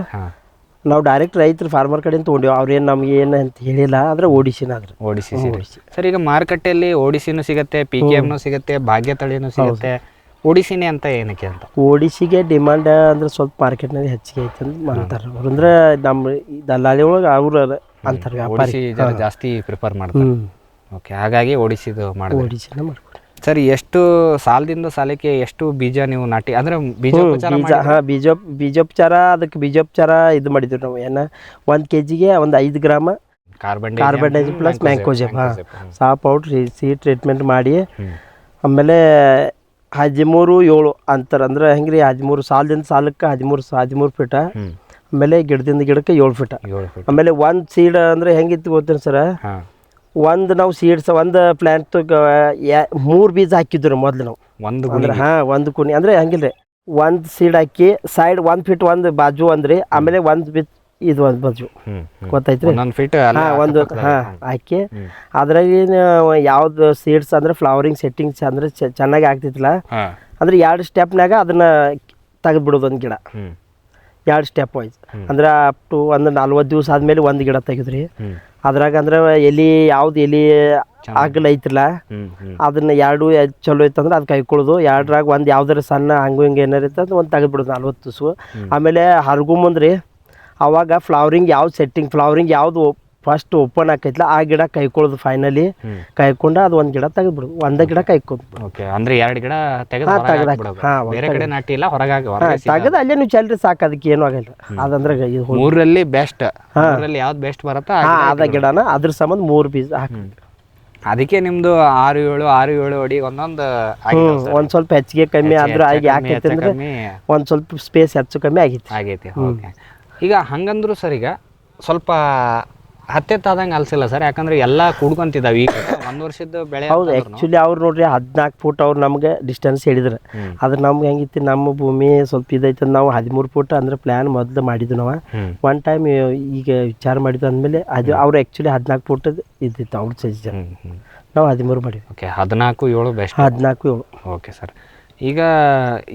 ನಾವು ಡೈರೆಕ್ಟ್ ರೈತರು ಫಾರ್ಮರ್ ಕಡೆಯಿಂದ ತೊಗೊಂಡಿವಿ. ಅವ್ರೇನು ನಮ್ಗೆ ಏನು ಅಂತ ಹೇಳಿಲ್ಲ, ಆದರೆ ಓಡಿಸಿನ ಆದ್ರೆ ಓಡಿಸಿ ಸರ್. ಈಗ ಮಾರುಕಟ್ಟೆಯಲ್ಲಿ ಓಡಿಸಿನೂ ಸಿಗುತ್ತೆ, PKMನೂ ಸಿಗುತ್ತೆ, ಭಾಗ್ಯ ತಳಿನೂ ಸಿಗುತ್ತೆ. ಓಡಿಸಿನೇ ಅಂತ ಏನಕ್ಕೆ ಅಂತ? ಓಡಿಸಿಗೆ ಡಿಮಾಂಡ್ ಅಂದ್ರೆ ಸ್ವಲ್ಪ ಮಾರ್ಕೆಟ್ನಲ್ಲಿ ಹೆಚ್ಚಿಗೆ ಐತೆ ಅಂತ ಅಂತಾರೆ ಅವ್ರು. ಅಂದ್ರೆ ನಮ್ಮ ದಲ್ಲಾಳಿ ಒಳಗೆ ಅವ್ರು ಅಂತಾರೆ ವ್ಯಾಪಾರಿ ಓಡಿಸಿ ಜಾಸ್ತಿ ಪ್ರಿಫರ್ ಮಾಡ್ತಾರೆ. ಓಕೆ, ಹಾಗಾಗಿ ಓಡಿಸಿದು ಮಾಡಿದ್ರೆ ಓಡಿಸಿನ ಮಾಡ್ಕೊಡಿ ಸರ್. ಎಷ್ಟು ಸಾಲದಿಂದ ಸಾಲಕ್ಕೆ ಎಷ್ಟು ಬೀಜ ನೀವು ನಾಟಿ ಅಂದ್ರೆ ಬೀಜೋಪಚಾರ ಬೀಜೋಪಚಾರ ಅದಕ್ಕೆ ಬೀಜೋಪಚಾರ ಇದು ಮಾಡಿದ್ವಿ ನಾವು. ಏನ 1 kgಗೆ ಒಂದು 5 ಗ್ರಾಮ್ ಕಾರ್ಬನ್ಡೈಜ್ ಪ್ಲಸ್ ಮ್ಯಾಂಕೋಜೆಬ್ ಸಾ ಪೌಡ್ರ್ ಸೀಡ್ ಟ್ರೀಟ್ಮೆಂಟ್ ಮಾಡಿ, ಆಮೇಲೆ 13-7 ಅಂತಾರೆ. ಅಂದ್ರೆ ಹೆಂಗ್ರಿ 13 ಸಾಲದಿಂದ ಸಾಲಕ್ಕೆ 13 ಫೀಟ, ಆಮೇಲೆ ಗಿಡದಿಂದ ಗಿಡಕ್ಕೆ 7 ಫೀಟ. ಆಮೇಲೆ ಒಂದು ಸೀಡ್ ಅಂದ್ರೆ ಹೆಂಗಿತ್ತು ಗೊತ್ತೇನು ಸರ್, ಒಂದು ನಾವು ಸೀಡ್ಸ್ ಒಂದು ಪ್ಲ್ಯಾಂಟ್ 3 ಬೀಜ ಹಾಕಿದ್ರು ಮೊದಲು ನಾವು. ಅಂದ್ರೆ ಒಂದು ಕುಣಿ ಅಂದ್ರೆ ಹಂಗಿಲ್ರಿ, ಒಂದು ಸೀಡ್ ಹಾಕಿ ಸೈಡ್ 1 ಫೀಟ್ ಒಂದು ಬಾಜು ಅಂದ್ರಿ, ಆಮೇಲೆ ಒಂದು ಬೀಜ ಇದು ಒಂದು ಬಾಜು ಗೊತ್ತಾಯ್ತ್ರಿ, ಒಂದು ಹಾಕಿ ಅದ್ರಾಗ ಯಾವ್ದು ಸೀಡ್ಸ್ ಅಂದ್ರೆ ಫ್ಲವರಿಂಗ್ ಸೆಟ್ಟಿಂಗ್ಸ್ ಅಂದ್ರೆ ಚೆನ್ನಾಗಿ ಆಗ್ತಿತ್ತಲ್ಲ ಅಂದ್ರೆ 2 ಸ್ಟೆಪ್ನಾಗ ಅದನ್ನ ತೆಗೆದು ಬಿಡೋದು. ಒಂದು ಗಿಡ 2 ಸ್ಟೆಪ್ ವೈಸ್ ಅಂದ್ರೆ ಅಪ್ ಟು ಒಂದು 40 ದಿವಸ ಆದ್ಮೇಲೆ ಒಂದು ಗಿಡ ತೆಗೆದ್ರಿ. ಅದ್ರಾಗ ಅಂದ್ರೆ ಎಲಿ ಯಾವ್ದು ಎಲಿ ಆಗಲ್ ಐತ್ರಲ್ಲ ಅದನ್ನ 2 ಚಲೋ ಐತಂದ್ರೆ ಅದು ಕೈಕೊಳ್ಳೋದು. 2ರಾಗ ಒಂದು ಯಾವ್ದಾರ ಸಣ್ಣ ಹಂಗು ಹಿಂಗೆ ಏನಾರ ಇರ್ತಂದ್ರೆ ಒಂದು ತೆಗೆದ್ಬಿಡೋದು 40 ದಿವಸ. ಆಮೇಲೆ ಹರಗು ಮುಂದ್ರಿ ಅವಾಗ ಫ್ಲವರಿಂಗ್ ಯಾವ್ದು ಸೆಟ್ಟಿಂಗ್ ಫ್ಲವರಿಂಗ್ ಯಾವ್ದು ಫಸ್ಟ್ ಓಪನ್ ಆಕೈತ್ಲ ಆ ಗಿಡ ಕೈಕೊಳ್ಳೋದು. ಫೈನಲಿ ಕೈಕೊಂಡ ಅದು ಒಂದು ಗಿಡ ತೆಗೆದ್ಬಿಡೋದು, ಒಂದೇ ಗಿಡ ಕೈಕೊಂಡು. ಅಂದ್ರೆ 2 ಗಿಡ ತೆಗೆದು ಅಲ್ಲೇ ನೀವು ಚಲ್ರಿ ಸಾಕು, ಅದಕ್ಕೆ ಏನು ಆಗಲ್ಲ. ಅದಂದ್ರೆ 3ರಲ್ಲಿ ಬೆಸ್ಟ್, ಯಾವ್ದು ಬೆಸ್ಟ್ ಬರುತ್ತಾ ಅದ ಗಿಡನ ಅದ್ರ ಸಂಬಂಧ 3 ಬೀಜ ಹಾಕಿ. ಅದಕ್ಕೆ ನಿಮ್ದು 6-7 ಅಡಿ ಒಂದೊಂದು ಒಂದ್ ಸ್ವಲ್ಪ ಹೆಚ್ಚಿಗೆ ಕಮ್ಮಿ ಆದ್ರೂ ಯಾಕೈತೆ ಅಂದ್ರೆ ಒಂದ್ ಸ್ವಲ್ಪ ಸ್ಪೇಸ್ ಹೆಚ್ಚು ಕಮ್ಮಿ ಆಗೈತಿ. ಈಗ ಹಂಗಂದ್ರು ಸರ್, ಈಗ ಸ್ವಲ್ಪ ಹತ್ತೆತ್ತಾದಂಗೆ ಅಲ್ಸಿಲ್ಲ ಸರ್, ಯಾಕಂದ್ರೆ ಎಲ್ಲ ಕೂಡ್ಕೊಂತಿದ್ದಾವೆ ಈಗ 1 ವರ್ಷದ ಬೆಳೆ. ಹೌದು, ಆ್ಯಕ್ಚುಲಿ ಅವ್ರು ನೋಡ್ರಿ 14 ಫೂಟ್ ಅವ್ರು ನಮ್ಗೆ ಡಿಸ್ಟೆನ್ಸ್ ಹೇಳಿದ್ರು. ಅದ್ರ ನಮ್ಗೆ ಹೆಂಗಿತ್ತು, ನಮ್ಮ ಭೂಮಿ ಸ್ವಲ್ಪ ಇದೈತೆ, ನಾವು 13 ಫೂಟ್ ಅಂದ್ರೆ ಪ್ಲ್ಯಾನ್ ಮೊದಲು ಮಾಡಿದ್ವಿ ನಾವು. ಒನ್ ಟೈಮ್ ಈಗ ವಿಚಾರ ಮಾಡಿದ್ವಿ ಅಂದಮೇಲೆ ಅದು ಅವ್ರು ಆ್ಯಕ್ಚುಲಿ 14 ಫೂಟ್ ಇದ್ದಿತ್ತು ಅವ್ರ ಸೈಜ್, ನಾವು 13 ಮಾಡಿದ್ವಿ. Okay, 14-7 best. 14-7. Okay sir. ಈಗ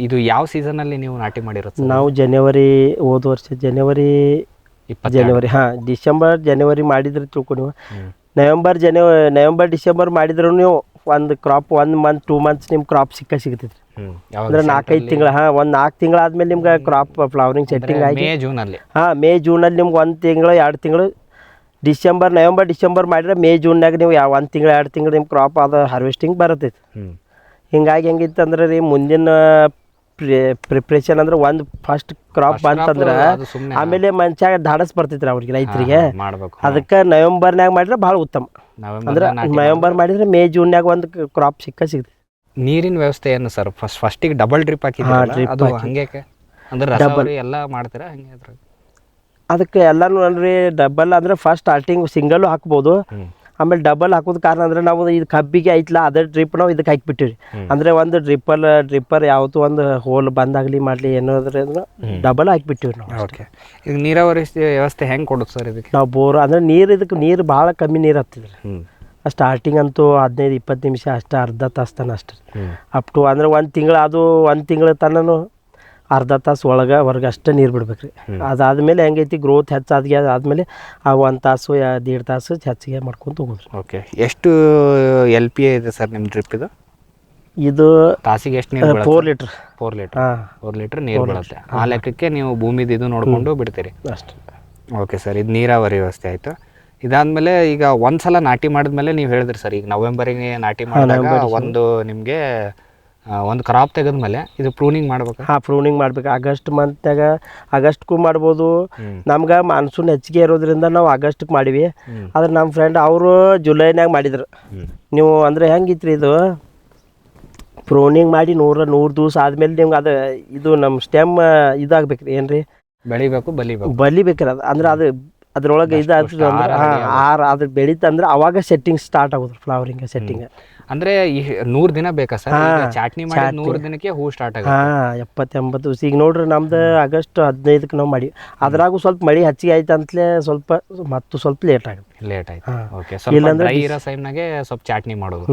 ಇದು ಯಾವ ಸೀಸನಲ್ಲಿ ನೀವು ನಾಟಿ ಮಾಡಿರೋದು? ನಾವು ಜನವರಿ ಹೋದ ವರ್ಷ ಜನವರಿ ಡಿಸೆಂಬರ್ ಜನವರಿ ಮಾಡಿದ್ರೆ ತಿಳ್ಕೊ ನೀವು. ನವೆಂಬರ್ ಡಿಸೆಂಬರ್ ಮಾಡಿದ್ರು ನೀವು ಒಂದು ಕ್ರಾಪ್ 1 ಮಂತ್ 2 ಮಂತ್ಸ್ ನಿಮ್ಗೆ ಕ್ರಾಪ್ ಸಿಗ್ತೈತ್ರಿ. ಅಂದ್ರೆ 4-5 ತಿಂಗಳ ಒಂದು 4 ತಿಂಗಳ ಆದ್ಮೇಲೆ ನಿಮ್ಗೆ ಕ್ರಾಪ್ ಫ್ಲವರಿಂಗ್ ಸೆಟ್ಟಿಂಗ್ ಆಗಿ ಮೇ ಜೂನಲ್ಲಿ ನಿಮ್ಗೆ 1 ತಿಂಗಳು 2 ತಿಂಗಳು ನವೆಂಬರ್ ಡಿಸೆಂಬರ್ ಮಾಡಿದ್ರೆ ಮೇ ಜೂನ್ಯಾಗ ನೀವು 1 ತಿಂಗಳು 2 ತಿಂಗಳು ನಿಮ್ಮ ಕ್ರಾಪ್ ಅದು ಹಾರ್ವೆಸ್ಟಿಂಗ್ ಬರತೈತಿ. ಹಿಂಗಾಗಿ ಹೆಂಗಿತ್ತು ಅಂದ್ರೆ ರೀ ಮುಂದಿನ ಪ್ರಿಪ್ರೇಷನ್ ಅಂದ್ರೆ ಒಂದು ಫಸ್ಟ್ ಕ್ರಾಪ್ ಬಂತಂದ್ರೆ ಆಮೇಲೆ ಮನುಷ್ಯ ಧಾಡಸ್ ಬರ್ತೈತ್ರಿ ಅವ್ರಿಗೆ ರೈತರಿಗೆ. ಅದಕ್ಕೆ ನವೆಂಬರ್ನಾಗ ಮಾಡಿದ್ರೆ ಭಾಳ ಉತ್ತಮ. ಅಂದ್ರೆ ನವೆಂಬರ್ ಮಾಡಿದ್ರೆ ಮೇ ಜೂನ್ಯಾಗ ಒಂದು ಕ್ರಾಪ್ ಸಿಗ್ತೈತಿ. ನೀರಿನ ವ್ಯವಸ್ಥೆ ಏನು ಸರ್? ಫಸ್ಟಿಗೆ ಡಬಲ್ ಡ್ರಿಪ್ ಹಾಕಿದ್ರೆ ಅದು ಹಂಗೆ ಅಂದ್ರೆ ಡಬಲ್ ಎಲ್ಲ ಮಾಡ್ತೀರಾ ಹಂಗೆ? ಅದಕ್ಕೆ ಎಲ್ಲಾನು ಅಂದ್ರೆ ಡಬಲ್ ಅಂದ್ರೆ ಫಸ್ಟ್ ಸ್ಟಾರ್ಟಿಂಗ್ ಸಿಂಗಲ್ ಹಾಕ್ಬೋದು, ಆಮೇಲೆ ಡಬಲ್ ಹಾಕೋದು ಕಾರಣ ಅಂದ್ರೆ ನಾವು ಇದು ಕಬ್ಬಿಗೆ ಐತ್ಲ ಅದೇ ಡ್ರಿಪ್ ನಾವು ಇದಕ್ಕೆ ಹಾಕಿಬಿಟ್ಟಿವಿ. ಅಂದ್ರೆ ಒಂದು ಡ್ರಿಪ್ಪರ್ ಯಾವತ್ತು ಒಂದು ಹೋಲ್ ಬಂದಾಗಲಿ ಮಾಡಲಿ ಏನಾದ್ರೆ ಡಬಲ್ ಹಾಕಿಬಿಟ್ಟಿವಿ ನಾವು. ಓಕೆ, ಈಗ ನೀರಾವರಿ ವ್ಯವಸ್ಥೆ ಹೆಂಗೆ ಕೊಡೋದು ಸರ್ ಇದಕ್ಕೆ? ನಾವು ಬೋರ್ ಅಂದ್ರೆ ನೀರು ಭಾಳ ಕಮ್ಮಿ ನೀರು ಹತ್ತಿದ್ರಿ. ಸ್ಟಾರ್ಟಿಂಗ್ ಅಂತೂ 15-20 ನಿಮಿಷ ಅಷ್ಟೇ, ಅರ್ಧ ತಾಸು ತನ ಅಷ್ಟೇ. ಅಪ್ ಟು ಅಂದ್ರೆ 1 ತಿಂಗಳು ಅದು 1 ತಿಂಗಳ ತನೂ ಅರ್ಧ ತಾಸು ಹೊರಗೆ ಅಷ್ಟೇ ನೀರು ಬಿಡ್ಬೇಕ್ರಿ. ಅದಾದ್ಮೇಲೆ ಹೆಂಗೈತಿ ಗ್ರೋತ್ ಆದ್ಮೇಲೆ ಆ 1 ತಾಸು 1.5 ತಾಸು ಹೆಚ್ಚಿಗೆ ಮಾಡ್ಕೊಂತ ಹೋಗೋದ್ರಿ. ಓಕೆ, ಎಷ್ಟು LPA ಇದೆ ಸರ್ ನಿಮ್ಮ ಡ್ರಿಪ್ ಇದು? ಇದು ತಾಸಿಗೆ ಎಷ್ಟು ನೀರು? 4 ಲೀಟರ್. 4 ಲೀಟರ್ ನೀರು ಬೀಳುತ್ತೆ. ಆ ಲೆಕ್ಕಕ್ಕೆ ನೀವು ಭೂಮಿದು ಇದು ನೋಡಿಕೊಂಡು ಬಿಡ್ತೀರಿ ಅಷ್ಟೇ. ಓಕೆ ಸರ್, ಇದು ನೀರಾವರಿ ವ್ಯವಸ್ಥೆ ಆಯಿತು. ಇದಾದ್ಮೇಲೆ ಈಗ ಒಂದ್ಸಲ ನಾಟಿ ಮಾಡಿದ್ಮೇಲೆ ನೀವು ಹೇಳಿದ್ರಿ ಸರ್, ಈಗ ನವೆಂಬರಿಗೆ ನಾಟಿ ಮಾಡಿದಾಗ ಒಂದು ನಿಮಗೆ ಒಂದು ಕ್ರಾಪ್ ತೆಗೆದ್ಮೇಲೆ ಇದು ಪ್ರೂನಿಂಗ್ ಮಾಡ್ಬೇಕು. ಪ್ರೂನಿಂಗ್ ಮಾಡ್ಬೇಕು. ಆಗಸ್ಟ್ಗೂ ಮಾಡ್ಬೋದು. ನಮ್ಗೆ ಮಾನ್ಸೂನ್ ಹೆಚ್ಚಿಗೆ ಇರೋದ್ರಿಂದ ನಾವು ಆಗಸ್ಟ್ಗೆ ಮಾಡಿವಿ. ಆದ್ರೆ ನಮ್ಮ ಫ್ರೆಂಡ್ ಅವರು ಜುಲೈನಾಗ ಮಾಡಿದ್ರು. ನೀವು ಅಂದ್ರೆ ಹೆಂಗಿತ್ರಿ ಇದು ಪ್ರೂನಿಂಗ್ ಮಾಡಿ 100 ದಿವಸ ಆದ್ಮೇಲೆ ನಿಮ್ಗೆ ಅದು ಇದು ನಮ್ಮ ಸ್ಟೆಮ್ ಇದಾಗಬೇಕ್ರಿ. ಏನ್ರಿ ಬಲಿಬೇಕ್ರಿ. ಅದು ಅಂದ್ರೆ ಅದು ಅದ್ರೊಳಗೆ ಇದಾಗ್ತದೆ ಅಂದ್ರೆ ಅದು ಬೆಳೀತಂದ್ರೆ ಅವಾಗ ಸೆಟ್ಟಿಂಗ್ ಸ್ಟಾರ್ಟ್ ಆಗೋದು, ಫ್ಲವರಿಂಗ್ ಸೆಟ್ಟಿಂಗ್. ಅಂದ್ರೆ 100 ದಿನ ಬೇಕಾ ಸರ್? ಚಾಟ್ನಿ ಮಾಡಿ 100 ದಿನಕ್ಕೆ ಹೂ ಸ್ಟಾರ್ಟ್ ಆಗುತ್ತೆ. 70-80 ದಿವಸ. ಈಗ ನೋಡ್ರಿ ನಮ್ದು ಆಗಸ್ಟ್ 15ಕ್ಕೆ ನಾವು ಮಾಡಿ, ಅದ್ರಾಗೂ ಸ್ವಲ್ಪ ಮಳೆ ಹೆಚ್ಚಿಗೆ ಆಯ್ತು ಅಂತಲೇ ಸ್ವಲ್ಪ ಲೇಟ್ ಆಗುತ್ತೆ. ಓಕೆ, ಸ್ವಲ್ಪ ಡ್ರೈ ಇರೋ ಟೈಮ್ನಾಗೆ ಸ್ವಲ್ಪ ಚಾಟ್ನಿ ಮಾಡೋದು.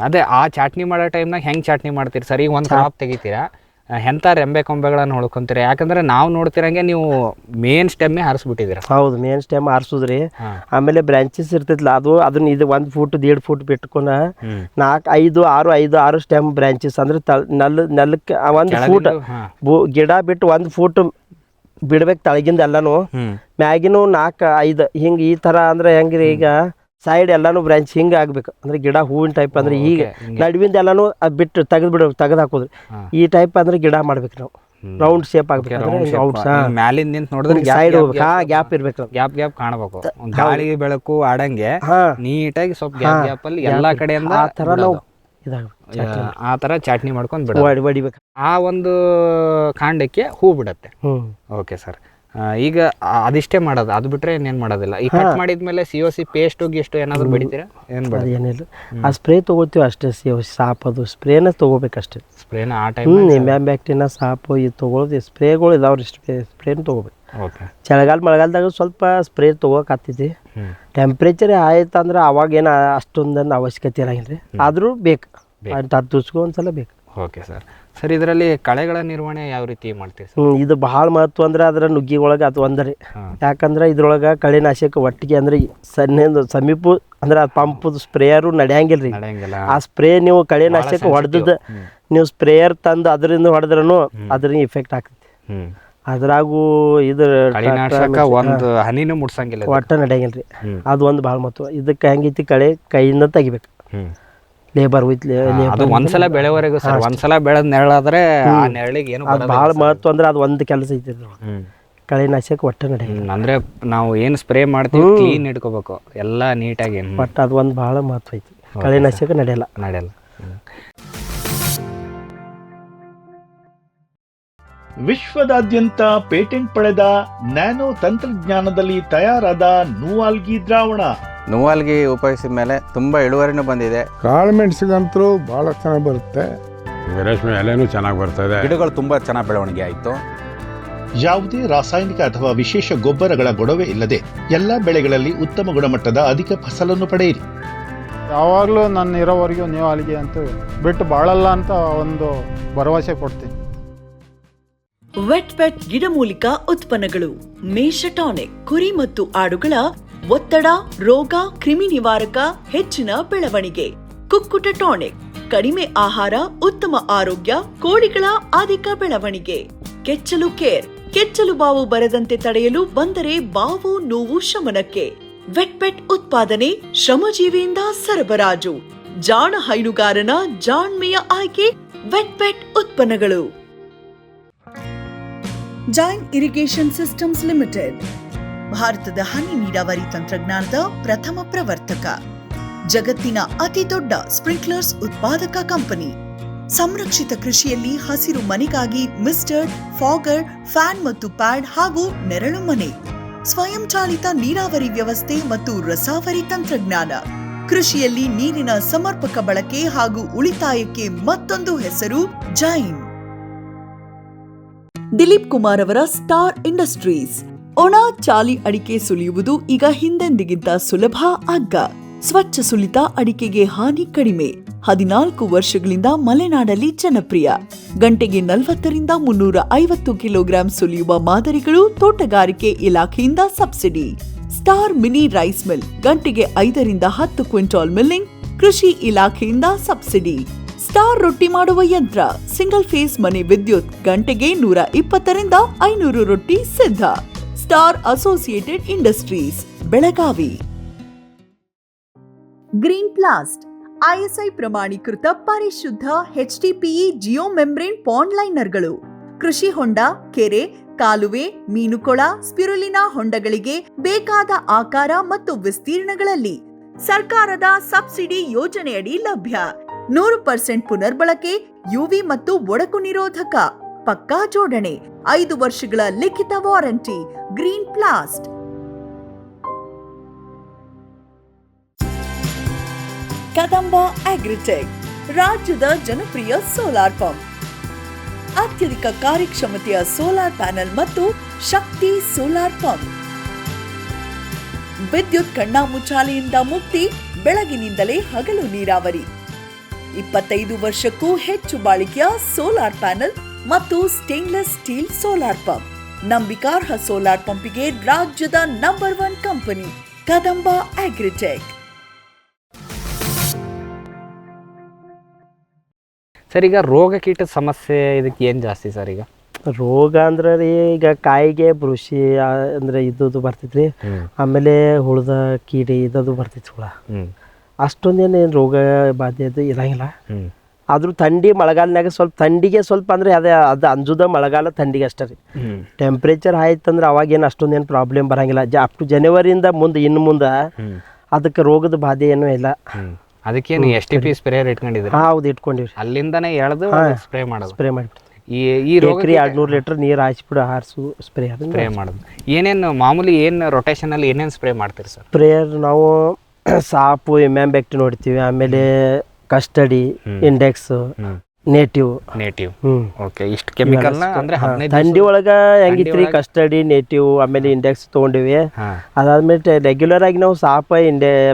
ಅದೇ ಆ ಚಾಟ್ನಿ ಮಾಡೋ ಟೈಮ್ನಾಗ ಹೆಂಗೆ ಚಾಟ್ನಿ ಮಾಡ್ತೀರಿ ಸರ್? ಈಗ ಒಂದು ಕ್ರಾಪ್ ತೆಗಿತೀರಾ, ಎಂಥ ರೆಂಬೆ ಕೊಂಬೆಗಳನ್ನು ಹೊಳ್ಕೊಂತೀರಿ? ಯಾಕಂದ್ರೆ ನಾವು ನೋಡ್ತಿರಂಗೆ ನೀವು ಮೇನ್ ಸ್ಟೆಮ್ಮೇ ಹಾರಿಸ್ಬಿಟ್ಟಿದ್ದೀರ. ಹೌದು, ಮೇನ್ ಸ್ಟೆಮ್ ಆರಿಸೋದ್ರಿ. ಆಮೇಲೆ ಬ್ರಾಂಚಸ್ ಇರ್ತೈತಿಲ್ಲ, ಅದನ್ನ ಇದು 1 ಫೂಟ್ 1.5 ಫೂಟ್ ಬಿಟ್ಕೊಂಡ 4 5 6 ಸ್ಟೆಮ್ ಬ್ರಾಂಚಸ್ ಅಂದ್ರೆ ನೆಲಕ್ಕೆ 1 ಫೂಟ್ ಗಿಡ ಬಿಟ್ಟು 1 ಫೂಟ್ ಬಿಡ್ಬೇಕು ತಳಗಿಂದ ಎಲ್ಲಾನು. ಮ್ಯಾಗಿನೂ 4 5 ಹಿಂಗ ಈ ತರ ಅಂದ್ರೆ ಹೆಂಗ್ರಿ, ಈಗ ಸೈಡ್ ಎಲ್ಲಾನು ಬ್ರಾಂಚ್ ಹಿಂಗ ಆಗ್ಬೇಕು ಅಂದ್ರೆ ಗಿಡ ಹೂವಿನ ಟೈಪ್ ಅಂದ್ರೆ ಈಗ ನಡುವಿಂದ ಎಲ್ಲಾನು ಬಿಟ್ಟು ತೆಗೆದು ಹಾಕೋದ್ರಿ. ಈ ಟೈಪ್ ಅಂದ್ರೆ ಗಿಡ ಮಾಡ್ಬೇಕು ನಾವು, ರೌಂಡ್ ಶೇಪ್ ಆಗ್ಬೇಕು. ಮ್ಯಾಲಿಂದ ನಿಂತ ನೋಡಿದ್ರೆ ಸೈಡ್ ಹೋಗ್ಬೇಕು, ಗ್ಯಾಪ್ ಇರ್ಬೇಕು, ಗ್ಯಾಪ್ ಕಾಣಬೇಕು, ಗಾಳಿ ಬೆಳಕು ಆಡಂಗೆ ನೀಟಾಗಿ ಸ್ವಲ್ಪ ಗ್ಯಾಪ್ ಅಲ್ಲಿ ಎಲ್ಲಾ ಕಡೆಯಿಂದ ಆ ತರ ನಾವು ಆ ತರ ಚಾಟ್ನಿ ಮಾಡ್ಕೊಂಡು ಹೊಡಿಬೇಕು. ಆ ಒಂದು ಕಾಂಡಕ್ಕೆ ಹೂ ಬಿಡತ್ತೆ. ಓಕೆ ಸರ್, ಈಗ ಅದಿಷ್ಟೇ ಮಾಡೋದು, ಅದು ಬಿಟ್ರೆ ಏನೇನು ಮಾಡೋದಿಲ್ಲ. ಈ ಕಟ್ ಮಾಡಿದ್ಮೇಲೆ COC ಪೇಸ್ಟು ಗಿಷ್ಟು ಏನಾದ್ರು ಬೆಳಿತೀರಾ? ಏನಿಲ್ಲ, ಆ ಸ್ಪ್ರೇ ತಗೋತೀವಿ ಅಷ್ಟೇ. COC ಸಾಪದು ಸ್ಪ್ರೇನ ತಗೋಬೇಕಷ್ಟೇ. ಸ್ಪ್ರೇನ ಆ ಟೈಮ್ ಬ್ಯಾಕ್ಟೀರಿಯಾ ಸಾಪು ಇದು ತಗೊಳ್ಳೋದು, ಸ್ಪ್ರೇಗಳು ಇದಾವ್ರಿ, ಸ್ಪ್ರೇನ ತಗೋಬೇಕು. ಓಕೆ, ಮಳೆಗಾಲದಾಗ ಸ್ವಲ್ಪ ಸ್ಪ್ರೇ ತಗೋಕಾಗ್ತೈತಿ. ಟೆಂಪ್ರೇಚರ್ ಆಯ್ತಂದ್ರೆ ಅವಾಗೇನು ಅಷ್ಟೊಂದನ್ನು ಅವಶ್ಯಕತೆ ಇರಂಗಿಲ್ಲ ರೀ, ಆದರೂ ಬೇಕು, 10 ದಿವ್ಸಗೂ ಒಂದ್ಸಲ ಬೇಕು. Okay sir. ಸರ್, ಇದರಲ್ಲಿ ಕಳೆಗಳ ನಿರ್ವಹಣೆ ಯಾವ ರೀತಿ ಮಾಡ್ತೀವಿ ಸರ್? ಇದು ಭಾಳ ಮಹತ್ವ ಅಂದ್ರೆ ಅದರ ನುಗ್ಗಿ ಒಳಗೆ ಅದು ಒಂದರಿ. ಯಾಕಂದ್ರೆ ಇದ್ರೊಳಗೆ ಕಳೆನಾಶಕ ಒಟ್ಟಿಗೆ ಅಂದ್ರೆ ಸಮೀಪ ಅಂದ್ರೆ ಅದು ಪಂಪ್ ಸ್ಪ್ರೇಯರು ನಡೆಯಂಗಿಲ್ಲ ರೀ. ಆ ಸ್ಪ್ರೇ ನೀವು ಕಳೆನಾಶಕ ಹೊಡೆದ ನೀವು ಸ್ಪ್ರೇಯರ್ ತಂದು ಅದರಿಂದ ಹೊಡೆದ್ರೂ ಅದ್ರಿಂದ ಇಫೆಕ್ಟ್ ಆಗ್ತೈತಿ. ಅದ್ರಾಗೂ ಇದು ಒಂದು ಹನಿನೂ ಮುಟ್ಸಂಗಿಲ್ಲ, ಒಟ್ಟ ನಡೆಯಂಗಿಲ್ಲ ರೀ. ಅದು ಒಂದು ಭಾಳ ಮಹತ್ವ. ಇದಕ್ಕೆ ಹೆಂಗೈತಿ, ಕೈಯಿಂದ ತೆಗಿಬೇಕು. ಲೇಬರ್ ಅದು ಒಂದ್ಸಲ ಬೆಳೆವರೆಗೂ ಸರ್, ಒಂದ್ಸಲ ಬೆಳೆದ ನೆರಳಾದ್ರೆ ಆ ನೆರಳಿಗೆ ಏನು ಭಾಳ ಮಹತ್ವ ಅಂದ್ರೆ ಅದು ಒಂದು ಕೆಲಸ ಐತಿ. ಕಳೆನಾಶಕ ಒಟ್ಟ ನಡೆಯಂಗಿಲ್ಲ. ಅಂದ್ರೆ ನಾವು ಏನು ಸ್ಪ್ರೇ ಮಾಡ್ತೀವಿ ಕ್ಲೀನ್ ಇಟ್ಕೋಬೇಕು ಎಲ್ಲ ನೀಟಾಗಿ. ಬಟ್ ಅದು ಒಂದು ಭಾಳ ಮಹತ್ವ ಐತಿ, ಕಳೆನಾಶಕ ನಡೆಯಲ್ಲ. ವಿಶ್ವದಾದ್ಯಂತ ಪೇಟೆಂಟ್ ಪಡೆದ ನ್ಯಾನೋ ತಂತ್ರಜ್ಞಾನದಲ್ಲಿ ತಯಾರಾದ ನೂವಾಲ್ಗಿ ದ್ರಾವಣ. ನೂವಾಲ್ಗಿ ಉಪಯೋಗಿಸಿದ ಮೇಲೆ ತುಂಬ ಇಳುವರಿನೂ ಬಂದಿದೆ. ಕಾಳು ಮೆಣಸಿಗಂತೂ ಭಾಳ ಚೆನ್ನಾಗಿ ಬರುತ್ತೆ, ರೇಷ್ಮೆ ಎಲೆನೂ ಚೆನ್ನಾಗಿ ಬರ್ತದೆ, ಗಿಡಗಳು ತುಂಬ ಚೆನ್ನಾಗಿ ಬೆಳವಣಿಗೆ ಆಯಿತು. ಯಾವುದೇ ರಾಸಾಯನಿಕ ಅಥವಾ ವಿಶೇಷ ಗೊಬ್ಬರಗಳ ಗೊಡವೆ ಇಲ್ಲದೆ ಎಲ್ಲ ಬೆಳೆಗಳಲ್ಲಿ ಉತ್ತಮ ಗುಣಮಟ್ಟದ ಅಧಿಕ ಫಸಲನ್ನು ಪಡೆಯಿರಿ. ಯಾವಾಗಲೂ ನನ್ನ ಇರೋವರೆಗೂ ನೂವಾಲ್ಗಿ ಅಂತೂ ಬಿಟ್ಟು ಬಾಳಲ್ಲ ಅಂತ ಒಂದು ಭರವಸೆ ಕೊಡ್ತೀನಿ. ವೆಟ್ ಗಿಡಮೂಲಿಕಾ ಉತ್ಪನ್ನಗಳು. ಮೇಷ ಟಾನಿಕ್, ಕುರಿ ಮತ್ತು ಆಡುಗಳ ಒತ್ತಡ, ರೋಗ, ಕ್ರಿಮಿ ನಿವಾರಕ, ಹೆಚ್ಚಿನ ಬೆಳವಣಿಗೆ. ಕುಕ್ಕುಟ ಟಾನಿಕ್, ಕಡಿಮೆ ಆಹಾರ, ಉತ್ತಮ ಆರೋಗ್ಯ, ಕೋಳಿಗಳ ಅಧಿಕ ಬೆಳವಣಿಗೆ. ಕೆಚ್ಚಲು ಕೇರ್, ಕೆಚ್ಚಲು ಬಾವು ಬರದಂತೆ ತಡೆಯಲು, ಬಂದರೆ ಬಾವು ನೋವು ಶಮನಕ್ಕೆ. ವೆಟ್ ಉತ್ಪಾದನೆ, ಶ್ರಮಜೀವಿಯಿಂದ ಸರಬರಾಜು. ಜಾಣ ಹೈನುಗಾರನ ಜಾಣ್ಮೆಯ ಆಯ್ಕೆ ವೆಟ್ ಉತ್ಪನ್ನಗಳು. ಜೈನ್ ಇರಿಗೇಷನ್ ಸಿಸ್ಟಮ್ಸ್ ಲಿಮಿಟೆಡ್ ಭಾರತದ ಹನಿ ನೀರಾವರಿ ತಂತ್ರಜ್ಞಾನದ ಪ್ರಥಮ ಪ್ರವರ್ತಕ, ಜಗತ್ತಿನ ಅತಿ ದೊಡ್ಡ ಸ್ಪ್ರಿಂಕ್ಲರ್ಸ್ ಉತ್ಪಾದಕ ಕಂಪನಿ. ಸಂರಕ್ಷಿತ ಕೃಷಿಯಲ್ಲಿ ಹಸಿರು ಮನೆಗಾಗಿ ಮಿಸ್ಟರ್, ಫಾಗರ್, ಫ್ಯಾನ್ ಮತ್ತು ಪ್ಯಾಡ್ ಹಾಗೂ ನೆರಳು ಮನೆ, ಸ್ವಯಂ ಚಾಲಿತ ನೀರಾವರಿ ವ್ಯವಸ್ಥೆ ಮತ್ತು ರಸಾವರಿ ತಂತ್ರಜ್ಞಾನ. ಕೃಷಿಯಲ್ಲಿ ನೀರಿನ ಸಮರ್ಪಕ ಬಳಕೆ ಹಾಗೂ ಉಳಿತಾಯಕ್ಕೆ ಮತ್ತೊಂದು ಹೆಸರು ಜೈನ್. ದಿಲೀಪ್ ಕುಮಾರ್ ಅವರ ಸ್ಟಾರ್ ಇಂಡಸ್ಟ್ರೀಸ್. ಒಣ ಚಾಲಿ ಅಡಿಕೆ ಸುಲಿಯುವುದು ಈಗ ಹಿಂದೆಂದಿಗಿಂತ ಸುಲಭ, ಅಗ್ಗ. ಸ್ವಚ್ಛ ಸುಲಿತ ಅಡಿಕೆಗೆ ಹಾನಿ ಕಡಿಮೆ. 14 ವರ್ಷಗಳಿಂದ ಮಲೆನಾಡಲ್ಲಿ ಜನಪ್ರಿಯ. ಗಂಟೆಗೆ 40 ರಿಂದ 350 ಕಿಲೋಗ್ರಾಂ ಸುಲಿಯುವ ಮಾದರಿಗಳು ತೋಟಗಾರಿಕೆ ಇಲಾಖೆಯಿಂದ subsidy. Star mini rice mill, ಗಂಟೆಗೆ 5 ರಿಂದ 10 ಕ್ವಿಂಟಾಲ್ ಮಿಲ್ಲಿಂಗ್, ಕೃಷಿ ಇಲಾಖೆಯಿಂದ ಸಬ್ಸಿಡಿ. ಸ್ಟಾರ್ ರೊಟ್ಟಿ ಮಾಡುವ ಯಂತ್ರ, ಸಿಂಗಲ್ ಫೇಸ್ ಮನೆ ವಿದ್ಯುತ್, ಗಂಟೆಗೆ 120 ರಿಂದ 500 ರೊಟ್ಟಿ ಸಿದ್ಧ. Star associated industries, Belagavi. Green plast, ISI ಪ್ರಮಾಣೀಕೃತ ಪರಿಶುದ್ಧ HDPE ಜಿಯೋ ಮೆಂಬ್ರೇನ್ ಪಾಂಡ್ ಲೈನರ್ಗಳು. ಕೃಷಿ ಹೊಂಡ, ಕೆರೆ, ಕಾಲುವೆ, ಮೀನುಕೊಳ, ಸ್ಪಿರುಲಿನಾ ಹೊಂಡಗಳಿಗೆ ಬೇಕಾದ ಆಕಾರ ಮತ್ತು ವಿಸ್ತೀರ್ಣಗಳಲ್ಲಿ ಸರ್ಕಾರದ ಸಬ್ಸಿಡಿ ಯೋಜನೆಯಡಿ ಲಭ್ಯ. 100% ಪುನರ್ಬಳಕೆ, UV ಮತ್ತು ಒಡಕು ನಿರೋಧಕ, ಪಕ್ಕಾ ಜೋಡಣೆ, 5 ವರ್ಷಗಳ ಲಿಖಿತ ವಾರಂಟಿ. ಗ್ರೀನ್ ಪ್ಲಾಸ್ಟ್. ಕದಂಬ ಅಗ್ರಿಟೆಕ್, ರಾಜ್ಯದ ಜನಪ್ರಿಯ ಸೋಲಾರ್ ಪಂಪ್. ಅತ್ಯಧಿಕ ಕಾರ್ಯಕ್ಷಮತೆಯ ಸೋಲಾರ್ ಪ್ಯಾನೆಲ್ ಮತ್ತು ಶಕ್ತಿ ಸೋಲಾರ್ ಪಂಪ್. ವಿದ್ಯುತ್ ಕಣ್ಣಾಮುಚ್ಚಾಲೆಯಿಂದ ಮುಕ್ತಿ, ಬೆಳಗಿನಿಂದಲೇ ಹಗಲು ನೀರಾವರಿ. 25 ವರ್ಷಕ್ಕೂ ಹೆಚ್ಚು ಬಾಳಿಕೆಯ ಸೋಲಾರ್ ಪ್ಯಾನೆಲ್ ಮತ್ತು ಸ್ಟೇನ್ಲೆಸ್ ಸ್ಟೀಲ್ ಸೋಲಾರ್ ಪಂಪ್. ನಂಬಿಕಾರ್ಹ ಸೋಲಾರ್ ಪಂಪಿಗೆ ರಾಜ್ಯದ number 1 company Kadamba agritech. Sir, ಈಗ ರೋಗ ಕೀಟದ ಸಮಸ್ಯೆ ಇದಕ್ಕೆ ಏನು ಜಾಸ್ತಿ ಸರ್? ಈಗ ರೋಗ ಅಂದ್ರೆ ರೀ, ಈಗ ಕಾಯಿಗೆ ಬೃಷಿ ಅಂದ್ರೆ ಇದ್ದು ಬರ್ತೈತ್ರಿ. ಆಮೇಲೆ ಹುಳದ ಕೀಡೆ ಇದ್ದು ಬರ್ತೈತಿ ಹುಳ. ಅಷ್ಟೊಂದೇನು ರೋಗ ಬಾಧೆ ಅದು ಇರಂಗಿಲ್ಲ. ಆದ್ರೂ ಥಂಡಿ ಮಳೆಗಾಲನಾಗ ಥಂಡಿಗೆ ಸ್ವಲ್ಪ ಅಂದ್ರೆ ಅದು ಅಂಜುದ ಮಳೆಗಾಲ ಥಂಡಿಗೆ ಅಷ್ಟೇ ರೀ. ಟೆಂಪ್ರೇಚರ್ ಆಯ್ತಂದ್ರೆ ಅವಾಗೇನು ಅಷ್ಟೊಂದೇನು ಪ್ರಾಬ್ಲಮ್ ಬರಂಗಿಲ್ಲ. ಅಪ್ ಟು ಜನವರಿಯಿಂದ ಇನ್ನು ಮುಂದೆ ಅದಕ್ಕೆ ರೋಗದ ಬಾಧೆ ಏನೂ ಇಲ್ಲ. ಅದಕ್ಕೇನು STP ಸ್ಪ್ರೇಯರ್ ಇಟ್ಕೊಂಡಿದ್ರಿ? ಹೌದು, ಇಟ್ಕೊಂಡಿವ್ರಿ. ಅಲ್ಲಿಂದನೇ ಎಳೆದು ಸ್ಪ್ರೇ ಮಾಡಿಬಿಡ್ತೀವಿ. ಈ ರೋಗ 200 ಲೀಟರ್ ನೀರು ಹಾಯಿಸ್ಬಿಡು ಹಾರಿಸು ಸ್ಪ್ರೇ ಮಾಡೋದು. ಏನೇನು ಮಾಮೂಲಿ ಏನು ರೊಟೇಷನಲ್ಲಿ ಏನೇನು ಸ್ಪ್ರೇ ಮಾಡ್ತೀರಿ ಸರ್? ಸ್ಪ್ರೇಯರ್ ನಾವು ಸಾಪು, ಎಮ್ಯಾಂಬ್ಯಾಕ್ಟಿ ನೋಡ್ತೀವಿ. ಆಮೇಲೆ ಕಸ್ಟಡಿ, ಇಂಡೆಕ್ಸ್, ನೇಟಿವ್. ಓಕೆ, ಇಷ್ಟು ಕೆಮಿಕಲ್ ಅಂದ್ರೆ ಥಂಡಿ ಒಳಗೆ ಹೆಂಗಿತ್ರಿ ಕಸ್ಟಡಿ, ನೇಟಿವ್, ಆಮೇಲೆ ಇಂಡೆಕ್ಸ್ ತೊಗೊಂಡಿವಿ. ಅದಾದ್ಮೇಲೆ ರೆಗ್ಯುಲರ್ ಆಗಿ ನಾವು ಸಾಪ,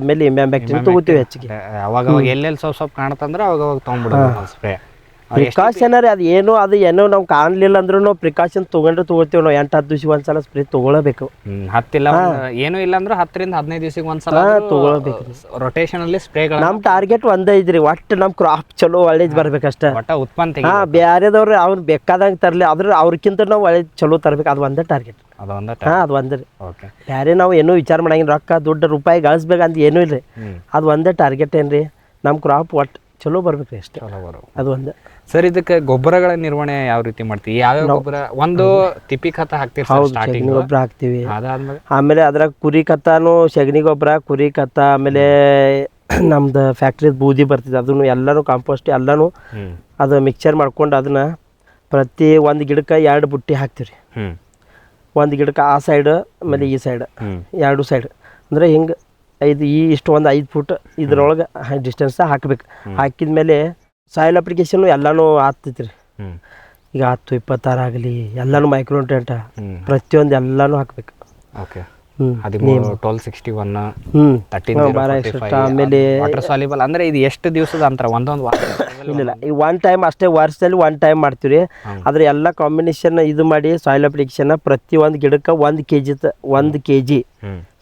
ಆಮೇಲೆ ಎಮ್ಯಾಂಬ್ಯಾಕ್ಟಿ ತಗೋತೀವಿ ಹೆಚ್ಚಿಗೆ. ಅವಾಗ ಎಲ್ಲೆಲ್ಲಿ ಸ್ವಲ್ಪ ಕಾಣತ್ತಂದ್ರೆ ಅವಾಗ ತೊಗೊಂಡ್ಬಿಡೋದು ಸ್ಪ್ರೇ. ಪ್ರಿಕಾಷನರಿ ಅದು ಏನೋ ನಾವು ಕಾಣಲಿಲ್ಲ ಅಂದ್ರೂ ನಾವು ಪ್ರಿಕಾಷನ್ ತಗೋತೀವಿ. ನಾವು 8-10 ದಿವಸಕ್ಕೆ ಒಂದ್ಸಲ ಸ್ಪ್ರೇ ತಗೊಳ್ಳಬೇಕು. ಏನೂ ಇಲ್ಲ ಅಂದ್ರೆ 10 ರಿಂದ 15 ದಿವಸಕ್ಕೆ ಒಂದ್ಸಲ ತಗೊಳ್ಬೇಕು. ರೊಟೇಷನ್ ಅಲ್ಲಿ ಸ್ಪ್ರೇಗಳು. ನಮ್ಮ ಟಾರ್ಗೆಟ್ ಒಂದೇ ಇದ್ರಿ, ಒಟ್ಟು ನಮ್ಮ ಕ್ರಾಪ್ ಚಲೋ ಒಳ್ಳೇದು ಬರ್ಬೇಕಷ್ಟೇ. ಒಟ್ಟ ಉತ್ಪನ್ನ ಬೇರೆದವ್ರು ಅವ್ರು ಬೇಕಾದಂಗೆ ತರಲಿ, ಆದ್ರೆ ಅವ್ರಕ್ಕಿಂತ ನಾವು ಒಳ್ಳೇದು ಚಲೋ ತರ್ಬೇಕು. ಅದು ಒಂದೇ ಟಾರ್ಗೆಟ್. ಅದು ಒಂದೇ ರೀ. ಬೇರೆ ನಾವು ಏನೂ ವಿಚಾರ ಮಾಡಂಗಿಲ್ಲ. ರೊಕ್ಕ ದುಡ್ಡು ರೂಪಾಯಿ ಗಳಿಸ್ಬೇಕಂತ ಏನೂ ಇಲ್ರಿ. ಅದು ಒಂದೇ ಟಾರ್ಗೆಟ್ ಏನ್ರಿ, ನಮ್ಮ ಕ್ರಾಪ್ ಒಟ್ಟು ಚಲೋ ಬರ್ಬೇಕು ಅಷ್ಟೇ. ಅದು ಒಂದೇ. ಸರ್, ಇದಕ್ಕೆ ಗೊಬ್ಬರಗಳ ನಿರ್ವಹಣೆ ಯಾವ ರೀತಿ ಮಾಡ್ತೀವಿ? ಯಾವ್ಯಾವ ಗೊಬ್ಬರ? ಒಂದು ತಿಪ್ಪಿ ಖತ ಹಾಕ್ತೀವಿ. ಸಗಣಿ ಗೊಬ್ಬರ ಹಾಕ್ತಿವಿ. ಆಮೇಲೆ ಅದ್ರಾಗ ಕುರಿ ಕತ್ತಾನು, ಸಗಣಿ ಗೊಬ್ಬರ, ಕುರಿ ಕತ್ತ, ಆಮೇಲೆ ನಮ್ದು ಫ್ಯಾಕ್ಟ್ರಿದ ಬೂದಿ ಬರ್ತಿದೆ, ಅದನ್ನು ಎಲ್ಲಾನು ಕಾಂಪೋಸ್ಟ್ ಎಲ್ಲಾನು ಅದು ಮಿಕ್ಸರ್ ಮಾಡ್ಕೊಂಡು ಅದನ್ನ ಪ್ರತಿ ಒಂದು ಗಿಡಕ್ಕೆ 2 ಬುಟ್ಟಿ ಹಾಕ್ತಿವ್ರಿ. ಒಂದು ಗಿಡಕ್ಕೆ ಆ ಸೈಡ್ ಆಮೇಲೆ ಈ ಸೈಡ್ 2 ಸೈಡ್ ಅಂದ್ರೆ ಹಿಂಗೆ ಇಷ್ಟು ಒಂದು 5 ಫುಟ್ ಇದ್ರೊಳಗೆ ಡಿಸ್ಟೆನ್ಸ್ ಹಾಕ್ಬೇಕು. ಹಾಕಿದ್ಮೇಲೆ ಸಾಯಿಲ್ ಅಪ್ಲಿಕೇಶನ್ ಎಲ್ಲಾನು ಆಗ್ತೈತಿ ರೀ. ಈಗ 10-26 ಆಗಲಿ ಎಲ್ಲಾನು ಮೈಕ್ರೋನ್ಯೂಟ್ರಿಯೆಂಟ್ ಪ್ರತಿಯೊಂದು ಎಲ್ಲಾನು ಹಾಕ್ಬೇಕು. ಆಮೇಲೆ ವಾಟರ್ ಸಾಲ್ಯುಬಲ್ ಅಂದ್ರೆ ಇದು ಎಷ್ಟು ದಿವಸದ ಅಂತರ? ಒಂದೊಂದು ಇಲ್ಲ, ಈ 1 ಟೈಮ್ ಅಷ್ಟೇ, ವರ್ಷದಲ್ಲಿ 1 ಟೈಮ್ ಮಾಡ್ತೀವಿ. ಆದ್ರೆ ಎಲ್ಲ ಕಾಂಬಿನೇಷನ್ ಇದು ಮಾಡಿ ಸಾಯಿಲ್ ಅಪ್ಲಿಕೇಶನ್ ಪ್ರತಿ ಒಂದು ಗಿಡಕ್ಕೆ 1 kg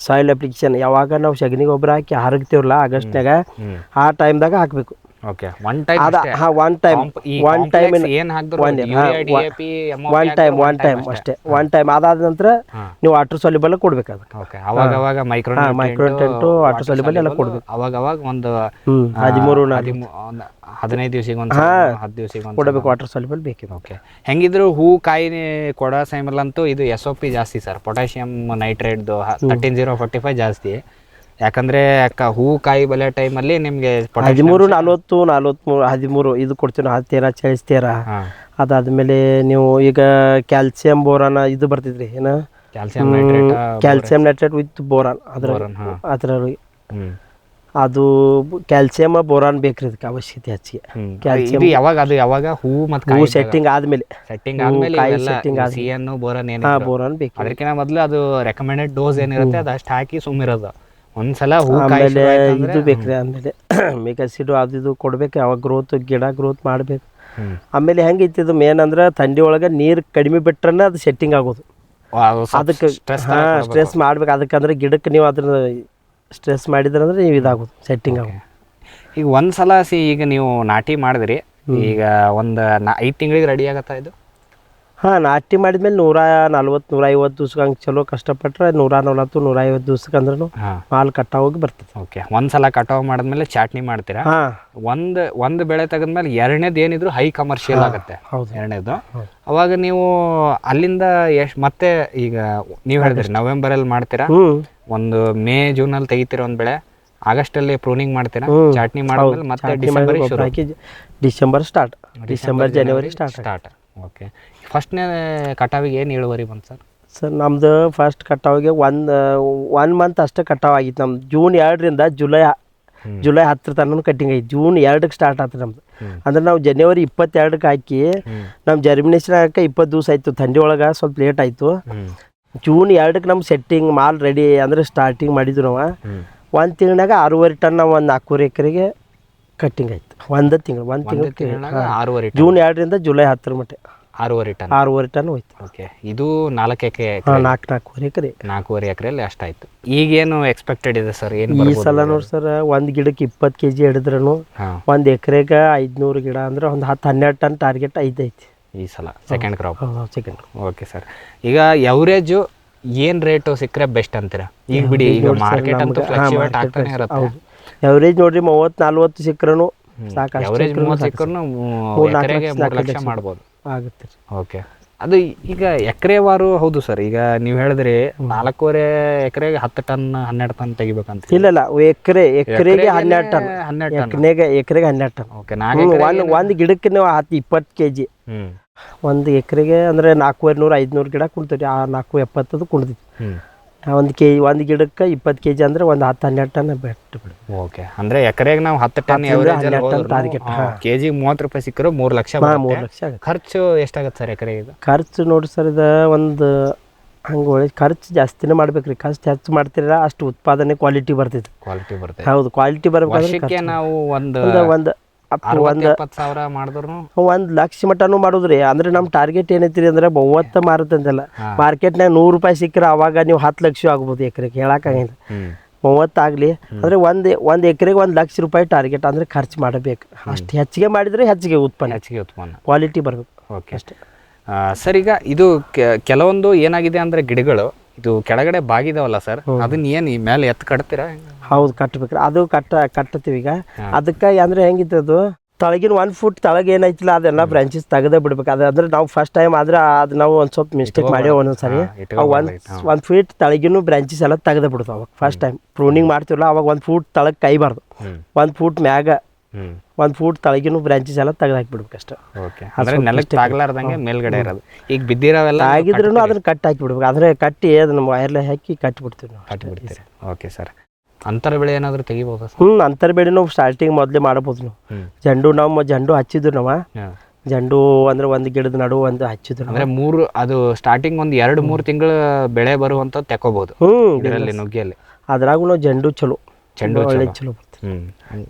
ಸಾಯಿಲ್ ಅಪ್ಲಿಕೇಶನ್ ಯಾವಾಗ ನಾವು ಸಗಣಿ ಗೊಬ್ಬರ ಹಾಕಿ ಹರಗ್ತೀವಲ್ಲ ಆಗಸ್ಟ್ನಾಗ, ಆ ಟೈಮ್ದಾಗ ಹಾಕ್ಬೇಕು. ಒನ್ ಟೈಮ್ ಅಷ್ಟೇ. 1 ಟೈಮ್ ಅದಾದ ನಂತರ ನೀವು ವಾಟರ್ ಸಾಲ್ಯುಬಲ್ ಕೊಡ್ಬೇಕು. ಅದಕ್ಕೆ ಮೈಕ್ರೋನ್ಯೂಟ್ರಿಯೆಂಟ್ ವಾಟರ್ ಸಾಲ್ಯುಬಲ್ ಎಲ್ಲ ಕೊಡ್ಬೇಕು. ಅವಾಗ ಒಂದು 15 ದಿವಸಕ್ಕೆ ಒಂದು 10 ದಿವಸಕ್ಕೆ ಕೊಡಬೇಕು ವಾಟರ್ ಸಾಲ್ಯುಬಲ್ ಬೇಕಿದೆ. ಓಕೆ, ಹೆಂಗಿದ್ರು ಹೂ ಕಾಯಿ ಕೊಡೋ ಟೈಮಲ್ಲಂತೂ ಇದು SOP ಜಾಸ್ತಿ ಸರ್. ಪೊಟ್ಯಾಷಿಯಂ ನೈಟ್ರೇಟ್ದು 13-0-45 ಜಾಸ್ತಿ. ಯಾಕಂದ್ರೆ ಹೂ ಕಾಯಿ ಬೆಲೆ ಟೈಮಲ್ಲಿ ನಿಮಗೆ 13-40-43 ಇದು ಕೊಡ್ತೀವಿ. 13-40 ಅದಾದ್ಮೇಲೆ ನೀವು ಈಗ ಕ್ಯಾಲ್ಸಿಯಂ ಬೋರಾನ್ ಇದು ಬರ್ತಿದ್ರಿ, ಏನ ಕ್ಯಾಲ್ಸಿಯಂ ನೈಟ್ರೇಟ್ ವಿತ್ ಬೋರಾನ್. ಅದ್ರಲ್ಲಿ ಅದು ಕ್ಯಾಲ್ಸಿಯಂ ಬೋರಾನ್ ಬೇಕ್ರಿ ಇದಕ್ಕೆ ಅವಶ್ಯಕತೆ ಹೆಚ್ಚಿಗೆ. ಕ್ಯಾಲ್ಸಿಯಂ ಯಾವಾಗ ಹೂ ಮತ್ತು ಸೆಟ್ಟಿಂಗ್ ಆದ್ಮೇಲೆ ಬೋರಾನ್ ಬೇಕು. ಅದಕ್ಕಿಂತ ಮೊದಲು ಅದು ರೆಕಮೆಂಡೆಡ್ ಡೋಸ್ ಏನಿರುತ್ತೆ ಅದು ಅಷ್ಟು ಹಾಕಿ ಸುಮ್ಮಿರೋದು. ಒಂದ್ಸಲ ಆಮೇಲೆ ಇದು ಬೇಕ್ರಿ, ಆಮೇಲೆ ಮೆಗಾಸಿಡ್ ಅದು ಕೊಡ್ಬೇಕು. ಯಾವಾಗ ಗಿಡ ಗ್ರೋತ್ ಮಾಡ್ಬೇಕು. ಆಮೇಲೆ ಹೆಂಗೈತಿ ಇದು ಮೇನ್ ಅಂದ್ರೆ ಥಂಡಿ ಒಳಗೆ ನೀರು ಕಡಿಮೆ ಬಿಟ್ರನ್ನ ಅದು ಸೆಟ್ಟಿಂಗ್ ಆಗೋದು. ಅದಕ್ಕೆ ಸ್ಟ್ರೆಸ್ ಮಾಡ್ಬೇಕು. ಅದಕ್ಕಂದ್ರೆ ಗಿಡಕ್ಕೆ ನೀವು ಅದನ್ನ ಸ್ಟ್ರೆಸ್ ಮಾಡಿದ್ರಂದ್ರೆ ನೀವು ಇದಾಗೋದು, ಸೆಟ್ಟಿಂಗ್ ಆಗೋದು. ಈಗ ಒಂದ್ಸಲ ಈಗ ನೀವು ನಾಟಿ ಮಾಡಿದ್ರಿ, ಈಗ ಒಂದು 5 ತಿಂಗಳಿಗೆ ರೆಡಿ ಆಗತ್ತಾ ಇದು? ನಾಟಿ ಮಾಡಿದ್ಮೇಲೆ 140-150 ದಿವ್ಸಕ್ಕೆ ಹಂಗೆ ಚಲೋ ಕಷ್ಟಪಟ್ರೆ 140-150 ದಿವ್ಸಕ್ಕೆ ಅಂದ್ರೂ ಮಾಲ್ ಕಟಾವಾಗಿ ಬರ್ತದೆ. ಓಕೆ, ಒಂದ್ಸಲ ಕಟಾವು ಮಾಡಿದ್ಮೇಲೆ ಚಾಟ್ನಿ ಮಾಡ್ತೀರಾ? ಒಂದು ಬೆಳೆ ತೆಗೆದ್ಮೇಲೆ ಎರಡನೇದು ಏನಿದ್ರು ಹೈ ಕಮರ್ಷಿಯಲ್ ಆಗುತ್ತೆ. ಎರಡನೇದು ಅವಾಗ ನೀವು ಅಲ್ಲಿಂದ ಮತ್ತೆ ಈಗ ನೀವು ಹೇಳಿದ್ರಿ ನವೆಂಬರಲ್ಲಿ ಮಾಡ್ತೀರಾ, ಒಂದು ಮೇ ಜೂನಲ್ಲಿ ತೆಗಿತೀರ ಒಂದು ಬೆಳೆ, ಆಗಸ್ಟಲ್ಲಿ ಪ್ರೂನಿಂಗ್ ಮಾಡ್ತೀರಾ, ಚಾಟ್ನಿ ಮಾಡಿದ್ಮೇಲೆ ಮತ್ತೆ ಡಿಸೆಂಬರ್ ಸ್ಟಾರ್ಟ್, ಡಿಸೆಂಬರ್ ಜನವರಿ ಸ್ಟಾರ್ಟ್. ಓಕೆ, ಫಸ್ಟ್ನೇ ಕಟಾವಿಗೆ ಏನು ಇಳುವರಿ ಬಂತು ಸರ್? ಸರ್ ನಮ್ದು ಫಸ್ಟ್ ಕಟಾವಿಗೆ ಒನ್ ಮಂತ್ ಅಷ್ಟೇ ಕಟಾವಾಗಿತ್ತು. ನಮ್ದು ಜೂನ್ 2ರಿಂದ ಜುಲೈ 10 ತನಕ ಕಟ್ಟಿಂಗ್ ಐತಿ. ಜೂನ್ 2ಕ್ಕೆ ಸ್ಟಾರ್ಟ್ ಆಗ್ತದೆ ನಮ್ದು. ಅಂದ್ರೆ ನಾವು ಜನವರಿ 22ಕ್ಕೆ ಹಾಕಿ ನಮ್ಮ ಜರ್ಮಿನೇಷನ್ ಹಾಕಿ 20 ದಿವಸ ಆಯಿತು. ಥಂಡಿ ಒಳಗೆ ಸ್ವಲ್ಪ ಲೇಟ್ ಆಯಿತು. ಜೂನ್ 2ಕ್ಕೆ ನಮ್ಮ ಸೆಟ್ಟಿಂಗ್ ಮಾಲ್ ರೆಡಿ ಅಂದರೆ ಸ್ಟಾರ್ಟಿಂಗ್ ಮಾಡಿದ್ವಿ ನಾವು. 1 ತಿಂಗಳಾಗ 6.5 ಟನ್ ನಾವು ಒಂದು 4 ಎಕರೆಗೆ ಕಟ್ಟಿಂಗ್ ಆಯ್ತು. 1 ತಿಂಗಳು ಜೂನ್ 2ರಿಂದ ಜುಲೈ 10 ಮಟ್ಟ 6.5 ಟನ್. 6.5 ಟನ್ ಹೋಯ್ತು. ಓಕೆ, ಇದು 4 ಎಕರೆ, 4.5 ಎಕರೆ. 4.5 ಎಕರೆಯಲ್ಲಿ ಅಷ್ಟಾಯ್ತು. ಈಗೇನು ಎಕ್ಸ್ಪೆಕ್ಟೆಡ್ ಇದೆ ಸರ್? ಏನು ಈ ಸಲ ನೋಡಿ ಸರ್, ಒಂದು ಗಿಡಕ್ಕೆ 20 kg ಹಿಡಿದ್ರೂ ಒಂದು ಎಕರೆಗೆ 500 ಗಿಡ ಅಂದ್ರೆ ಒಂದು 10-12 ಟನ್ ಟಾರ್ಗೆಟ್ ಐತಿ ಈ ಸಲ second crop. Second. Okay sir, ಈಗ ಎವರೇಜು ಏನು ರೇಟು ಸಿಕ್ಕರೆ ಬೆಸ್ಟ್ ಅಂತೀರಾ? ಈಗ ಬಿಡಿ, ಈಗ ಮಾರ್ಕೆಟ್ ಅಂತೂ ಫ್ಲಕ್ಚುಯೇಟ್ ಆಗ್ತಾನೆ ಇರುತ್ತೆ. ಎವರೇಜ್ ನೋಡ್ರಿ 30-40 ಸಿಕ್ಕರೂ ಸಾಕು. ಎವರೇಜ್ 30 ಸಿಕ್ಕರೂ ಎಕರೆಗೆ 3 ಲಕ್ಷ ಮಾಡ್ಬೋದು ಆಗುತ್ತೆ. ಓಕೆ, ಅದು ಈಗ ಎಕರೆವಾರು ಹೌದು ಸರ್. ಈಗ ನೀವು ಹೇಳಿದ್ರಿ 4.5 ಎಕರೆಗೆ 10 ಟನ್ 12 ಟನ್ ತೆಗಿಬೇಕಂತ. ಇಲ್ಲ, ಎಕರೆಗೆ 12 ಟನ್. ಎಕರೆಗೆ 12 ಟನ್. ಓಕೆ, ಒಂದು ಗಿಡಕ್ಕೆ ನೀವು 20 kg. ಒಂದು ಎಕರೆಗೆ ಅಂದರೆ 400-500 ಗಿಡ ಕುಣ್ತೀವಿ. 470 ಕುಣ್ತೀವಿ. ಒಂದು ಗಿಡಕ್ಕೆ 20 kg ಅಂದ್ರೆ ಒಂದು 10-12 ಟನ್ ಬಿಟ್ಟು ಬಿಡಿ. ಓಕೆ, ಅಂದ್ರೆ ಎಕರೆಗೆ ನಾವು 10 ಟನ್ ಟಾರ್ಗೆಟ್. ಕೆಜಿ 30 ರೂಪಾಯಿ ಸಿಕ್ಕರು 3 ಲಕ್ಷ. 3 ಲಕ್ಷ ಆಗುತ್ತೆ. ಖರ್ಚು ಎಷ್ಟಾಗುತ್ತೆ ಸರ್ ಎಕರೆಗೆ? ಇದು ಖರ್ಚು ನೋಡಿ ಸರ್, ಇದು ಒಂದು ಹಂಗೆ ಒಳ್ಳೆ ಖರ್ಚು ಜಾಸ್ತಿನೇ ಮಾಡ್ಬೇಕ್ರಿ. ಖರ್ಚು ಹೆಚ್ಚು ಮಾಡ್ತೀರ ಅಷ್ಟು ಉತ್ಪಾದನೆ ಕ್ವಾಲಿಟಿ ಬರ್ತೈತೆ. ಹೌದು, ಕ್ವಾಲಿಟಿ ಬರ್ಬೇಕು. ನಾವು ಒಂದು 60,000 ಮಾಡಿದ್ರು 1 ಲಕ್ಷ ಮಟನೂ ಮಾಡುದ್ರಿ. ಅಂದ್ರೆ ನಮ್ಮ ಟಾರ್ಗೆಟ್ ಏನೈತಿ ಅಂದ್ರೆ 30 ಮಾರುತ್ತಂತೆಲ್ಲ. ಮಾರ್ಕೆಟ್ನಾಗ 100 ರೂಪಾಯಿ ಸಿಕ್ಕರೆ ಅವಾಗ ನೀವು 10 ಲಕ್ಷ ಆಗ್ಬೋದು ಎಕರೆಗೆ. ಹೇಳಕ್ಕಾಗಿಲ್ಲ, 30 ಆಗಲಿ ಅಂದ್ರೆ ಒಂದು ಎಕರೆಗೆ 1 ಲಕ್ಷ ರೂಪಾಯಿ ಟಾರ್ಗೆಟ್. ಅಂದ್ರೆ ಖರ್ಚು ಮಾಡಬೇಕು. ಅಷ್ಟು ಹೆಚ್ಚಿಗೆ ಮಾಡಿದ್ರೆ ಹೆಚ್ಚಿಗೆ ಉತ್ಪನ್ನ ಕ್ವಾಲಿಟಿ ಬರ್ಬೇಕು. ಓಕೆ, ಅಷ್ಟೇ ಸರ್. ಈಗ ಇದು ಕೆಲವೊಂದು ಏನಾಗಿದೆ ಅಂದ್ರೆ ಗಿಡಗಳು ಇದು ಕೆಳಗಡೆ ಬಾಗಿದಾವಲ್ಲ ಸರ್, ಅದನ್ನ ಏನು ಈ ಮೇಲೆ ಎತ್ತು ಕಟ್ತೀರಾ? ಹೌದು, ಕಟ್ಟಬೇಕ್ರಿ. ಅದು ಕಟ್ಟತೀವಿ. ಈಗ ಅದಕ್ಕೆ ಅಂದ್ರೆ ಹೆಂಗಿತ್ತು, ತಳಗಿನ 1 ಫುಟ್ ತಳಗ ಏನೈತಿಲ್ಲ ಅದೆಲ್ಲ ಬ್ರಾಂಚಸ್ ತೆಗೆದೇ ಬಿಡ್ಬೇಕು. ಅದು ಅಂದ್ರೆ ನಾವು ಫಸ್ಟ್ ಟೈಮ್ ಆದ್ರೆ ಅದು ನಾವು ಒಂದು ಸ್ವಲ್ಪ ಮಿಸ್ಟೇಕ್ ಮಾಡಿ ಒಂದೊಂದ್ಸರಿ 1 ಫೀಟ್ ತಳಗಿನ ಬ್ರಾಂಚಸ್ ಎಲ್ಲ ತೆಗೆದೇ ಬಿಡ್ತಾವ. ಅವಾಗ ಫಸ್ಟ್ ಟೈಮ್ ಪ್ರೂನಿಂಗ್ ಮಾಡ್ತೀವಲ್ಲ ಅವಾಗ 1 ಫೂಟ್ ತಳಗ್ ಕೈಬಾರ್ದು. 1 ಫೂಟ್ ಮ್ಯಾಗ 1 ಫೂಟ್ ತಳಗಿನ ಬ್ರಾಂಚಸ್ ಎಲ್ಲ ತೆಗೆದಾಕ್ಬಿಡ್ಬೇಕು ಅಷ್ಟೇ. ನೆಲಕ್ಕೆ ತಾಗಲಾರ್ದಂಗೆ ಮೇಲ್ಗಡೆ ಇರೋದು. ಈಗ ಬಿದ್ದಿರೋವೆಲ್ಲ ಆಗಿದ್ರೂ ಅದನ್ನ ಕಟ್ ಹಾಕಿಬಿಡ್ಬೇಕು. ಅಂದ್ರೆ ಕಟ್ಟಿ ಅದನ್ನ ವೈರ್ಲೆ ಹಾಕಿ ಕಟ್ಟಿಬಿಡ್ತೀವಿ ನಾವು. ಕಟ್ಟಿಬಿಡ್ತೀರಿ. ಓಕೆ ಸರ್, ಅಂತರ ಬೆಳೆ ಏನಾದರೂ ತೆಗಿಬೋದಾ? ಅಂತರ ಬೆಳೆ ನಾವು ಸ್ಟಾರ್ಟಿಂಗ್ ಮೊದಲೇ ಮಾಡ್ಬೋದು ನಾವು. ಜಂಡು ಹಚ್ಚಿದ್ರು ನಾವು. ಜಂಡು ಅಂದ್ರೆ ಒಂದು ಗಿಡದ ನಡು ಒಂದು ಹಚ್ಚಿದ್ರು. ಅಂದ್ರೆ 3 ಅದು ಸ್ಟಾರ್ಟಿಂಗ್ ಒಂದು 2-3 ತಿಂಗಳು ಬೆಳೆ ಬರುವಂತ ತೆಕೋಬಹುದು ಇದರಲ್ಲಿ ನುಗ್ಗಿಯಲ್ಲಿ. ಅದ್ರಾಗೂ ನಾವು ಜಂಡು ಚಲೋ ಬರ್ತದೆ.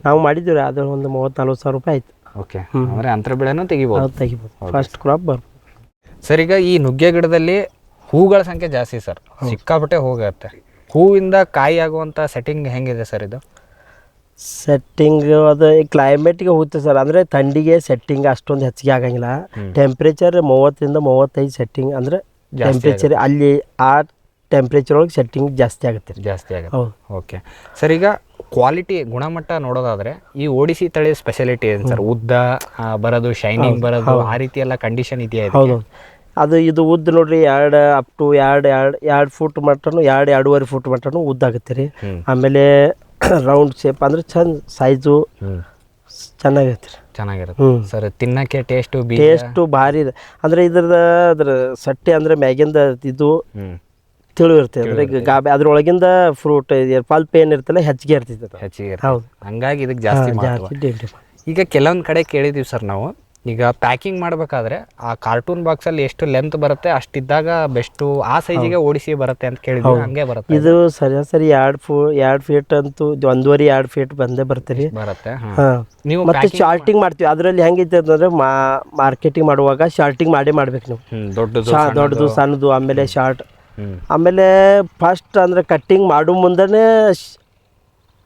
ನಾವು ಮಾಡಿದ್ವಿ. ಅದು ಒಂದು 30-40 ಸಾವಿರ ರೂಪಾಯಿ ಆಯ್ತು. ಓಕೆ, ಅಂದ್ರೆ ಅಂತರ ಬೆಳೆನೂ ತೆಗಿಬೋದು. ಫಸ್ಟ್ ಕ್ರಾಪ್ ಬರ್ಬೋದು ಸರ್. ಈಗ ಈ ನುಗ್ಗೆ ಗಿಡದಲ್ಲಿ ಹೂಗಳ ಸಂಖ್ಯೆ ಜಾಸ್ತಿ ಸರ್, ಸಿಕ್ಕಾಪಟ್ಟೆ ಹೋಗುತ್ತೆ. ಹೂವಿಂದ ಕಾಯಿ ಆಗುವಂಥ ಸೆಟ್ಟಿಂಗ್ ಹೆಂಗಿದೆ ಸರ್ ಇದು? ಸೆಟ್ಟಿಂಗ್ ಅದು ಕ್ಲೈಮೇಟ್ಗೆ ಹೋಗುತ್ತೆ ಸರ್. ಅಂದರೆ ಥಂಡಿಗೆ ಸೆಟ್ಟಿಂಗ್ ಅಷ್ಟೊಂದು ಹೆಚ್ಚಿಗೆ ಆಗಂಗಿಲ್ಲ. ಟೆಂಪ್ರೇಚರ್ 30-35 ಸೆಟ್ಟಿಂಗ್ ಅಂದರೆ ಟೆಂಪ್ರೇಚರ್ ಅಲ್ಲಿ ಆ ಟೆಂಪ್ರೇಚರ್ ಒಳಗೆ ಸೆಟ್ಟಿಂಗ್ ಜಾಸ್ತಿ ಆಗುತ್ತೆ. ಹೌದು. ಓಕೆ ಸರ್, ಈಗ ಕ್ವಾಲಿಟಿ ಗುಣಮಟ್ಟ ನೋಡೋದಾದ್ರೆ ಈ ಓಡಿಸಿ ತಳಿ ಸ್ಪೆಷಾಲಿಟಿ ಏನು ಸರ್? ಉದ್ದ ಬರೋದು, ಶೈನಿಂಗ್ ಬರೋದು, ಆ ರೀತಿ ಎಲ್ಲ ಕಂಡೀಷನ್ ಇದೆಯಾ? ಹೌದು, ಅದು ಇದು ಉದ್ದ ನೋಡ್ರಿ 2 ಫೂಟ್ ಮಟನು 2-2.5 ಫೂಟ್ ಮಟನು ಉದ್ದ ಆಗುತ್ತೆ ರೀ. ಆಮೇಲೆ ರೌಂಡ್ ಶೇಪ್ ಅಂದ್ರೆ ಚಂದ ಸೈಜು ಚೆನ್ನಾಗಿರುತ್ತೆ ಸರ್. ತಿನ್ನಕ್ಕೆ ಟೇಸ್ಟು ಭಾರಿ ಇದೆ. ಅಂದ್ರೆ ಅದ್ರ ಸಟ್ಟೆ ಅಂದ್ರೆ ಮ್ಯಾಗಿಂದ ಇದು ತಿಳು ಇರ್ತದೆ. ಅಂದ್ರೆ ಅದ್ರೊಳಗಿಂದ ಫ್ರೂಟ್ ಪಲ್ಪ್ ಏನಿರ್ತಲ್ಲ ಹೆಚ್ಚಿಗೆ ಇರ್ತೈತೆ. ಹೌದು, ಹಂಗಾಗಿ ಇದಕ್ಕೆ ಜಾಸ್ತಿ. ಈಗ ಕೆಲವೊಂದು ಕಡೆ ಕೇಳಿದೀವಿ ಸರ್ ನಾವು, ಈಗ ಪ್ಯಾಕಿಂಗ್ ಮಾಡಬೇಕಾದ್ರೆ ಆ ಕಾರ್ಟೂನ್ ಬಾಕ್ಸಲ್ಲಿ ಎಷ್ಟು ಲೆಂತ್ ಬರುತ್ತೆ ಅಷ್ಟಿದ್ದಾಗ ಬೆಸ್ಟು, ಆ ಸೈಜಿಗೆ ಓಡಿಸಿ ಬರುತ್ತೆ ಅಂತ ಕೇಳಿದ್ವಿ. ಹಂಗೆ ಬರುತ್ತೆ ಇದು? ಸರಿ 2 ಫೀಟ್ ಅಂತೂ 1.5-2 ಫೀಟ್ ಬಂದೇ ಬರುತ್ತೆ. ನೀವು ಮತ್ತೆ ಶಾರ್ಟಿಂಗ್ ಮಾಡ್ತೀವಿ. ಅದರಲ್ಲಿ ಹೆಂಗೈತೆ ಅಂತಂದ್ರೆ ಮಾರ್ಕೆಟಿಂಗ್ ಮಾಡುವಾಗ ಶಾರ್ಟಿಂಗ್ ಮಾಡ್ಬೇಕು ನೀವು. ದೊಡ್ಡದು ಸಣ್ಣದು ಆಮೇಲೆ ಶಾರ್ಟ್. ಆಮೇಲೆ ಫಸ್ಟ್ ಅಂದ್ರೆ ಕಟ್ಟಿಂಗ್ ಮಾಡೋ ಮುಂದೆನೇ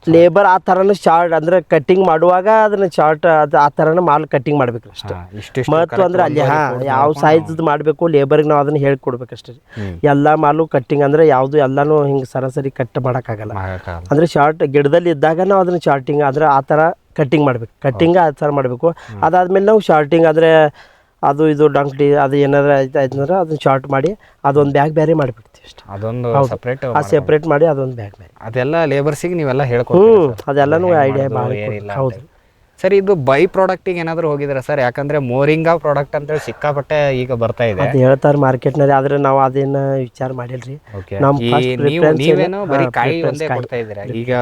ಲೇಬರ್ ಆ ಥರನೇ ಶಾರ್ಟ್ ಅಂದ್ರೆ ಕಟ್ಟಿಂಗ್ ಮಾಡುವಾಗ ಅದನ್ನ ಶಾರ್ಟ್ ಅದು ಆ ಥರನೇ ಮಾಲ್ ಕಟ್ಟಿಂಗ್ ಮಾಡ್ಬೇಕು ಅಷ್ಟೇ. ಮತ್ತು ಅಂದ್ರೆ ಅಲ್ಲಿ ಯಾವ ಸೈಜ್ ಮಾಡಬೇಕು ಲೇಬರ್ಗೆ ನಾವು ಅದನ್ನ ಹೇಳ್ಕೊಡ್ಬೇಕಷ್ಟೇ. ಎಲ್ಲ ಮಾಲು ಕಟ್ಟಿಂಗ್ ಅಂದ್ರೆ ಯಾವುದು ಎಲ್ಲಾನು ಹಿಂಗೆ ಸರಾಸರಿ ಕಟ್ ಮಾಡೋಕ್ಕಾಗಲ್ಲ. ಅಂದ್ರೆ ಶಾರ್ಟ್ ಗಿಡದಲ್ಲಿ ಇದ್ದಾಗ ನಾವು ಅದನ್ನ ಶಾರ್ಟಿಂಗ್ ಅಂದ್ರೆ ಆ ಥರ ಕಟ್ಟಿಂಗ್ ಮಾಡ್ಬೇಕು. ಕಟ್ಟಿಂಗ್ ಆ ಥರ ಮಾಡಬೇಕು. ಅದಾದ್ಮೇಲೆ ನಾವು ಶಾರ್ಟಿಂಗ್ ಆದರೆ ಅದು ಇದು ಡಂಕ್ಡಿ ಅದು ಏನಾದ್ರು ಆಯ್ತಂದ್ರೆ ಅದನ್ನ ಶಾರ್ಟ್ ಮಾಡಿ ಅದೊಂದು ಬ್ಯಾಗ್ ಬೇರೆ ಮಾಡಿಬಿಡ್ತೀವಿ ಅಷ್ಟೇ. ಅದೊಂದು ಸೆಪ್ರೇಟ್ ಮಾಡಿ ಅದೊಂದು ಬ್ಯಾಗ್ ಬೇರೆ. ಅದೆಲ್ಲ ಲೇಬರ್ಸಿಗೆ ನೀವೆಲ್ಲ ಹೇಳ್ಕೊಡ್ತೀವಿ? ಅದೆಲ್ಲನೂ ಐಡಿಯಾ ಹೌದು ಸರ್. ಇದು ಬೈ ಪ್ರಾಡಕ್ಟಿಗೆ ಏನಾದರೂ ಹೋಗಿದ್ರೆ ಸರ್? ಯಾಕಂದ್ರೆ ಮೋರಿಂಗಾ ಪ್ರಾಡಕ್ಟ್ ಅಂತೇಳಿ ಸಿಕ್ಕಾಪಟ್ಟೆ ಈಗ ಬರ್ತಾ ಇದೆ ಅದು ಹೇಳ್ತಾರೆ ಮಾರ್ಕೆಟ್ನಲ್ಲಿ. ಆದ್ರೆ ನಾವು ಅದನ್ನ ವಿಚಾರ ಮಾಡಿಲ್ರಿ. ನೀವೇನು ಬರೀ ಕಾಯಿ ಒಂದೇ ಕೊಡ್ತಾ ಇದ್ದೀರಾ? ಈಗ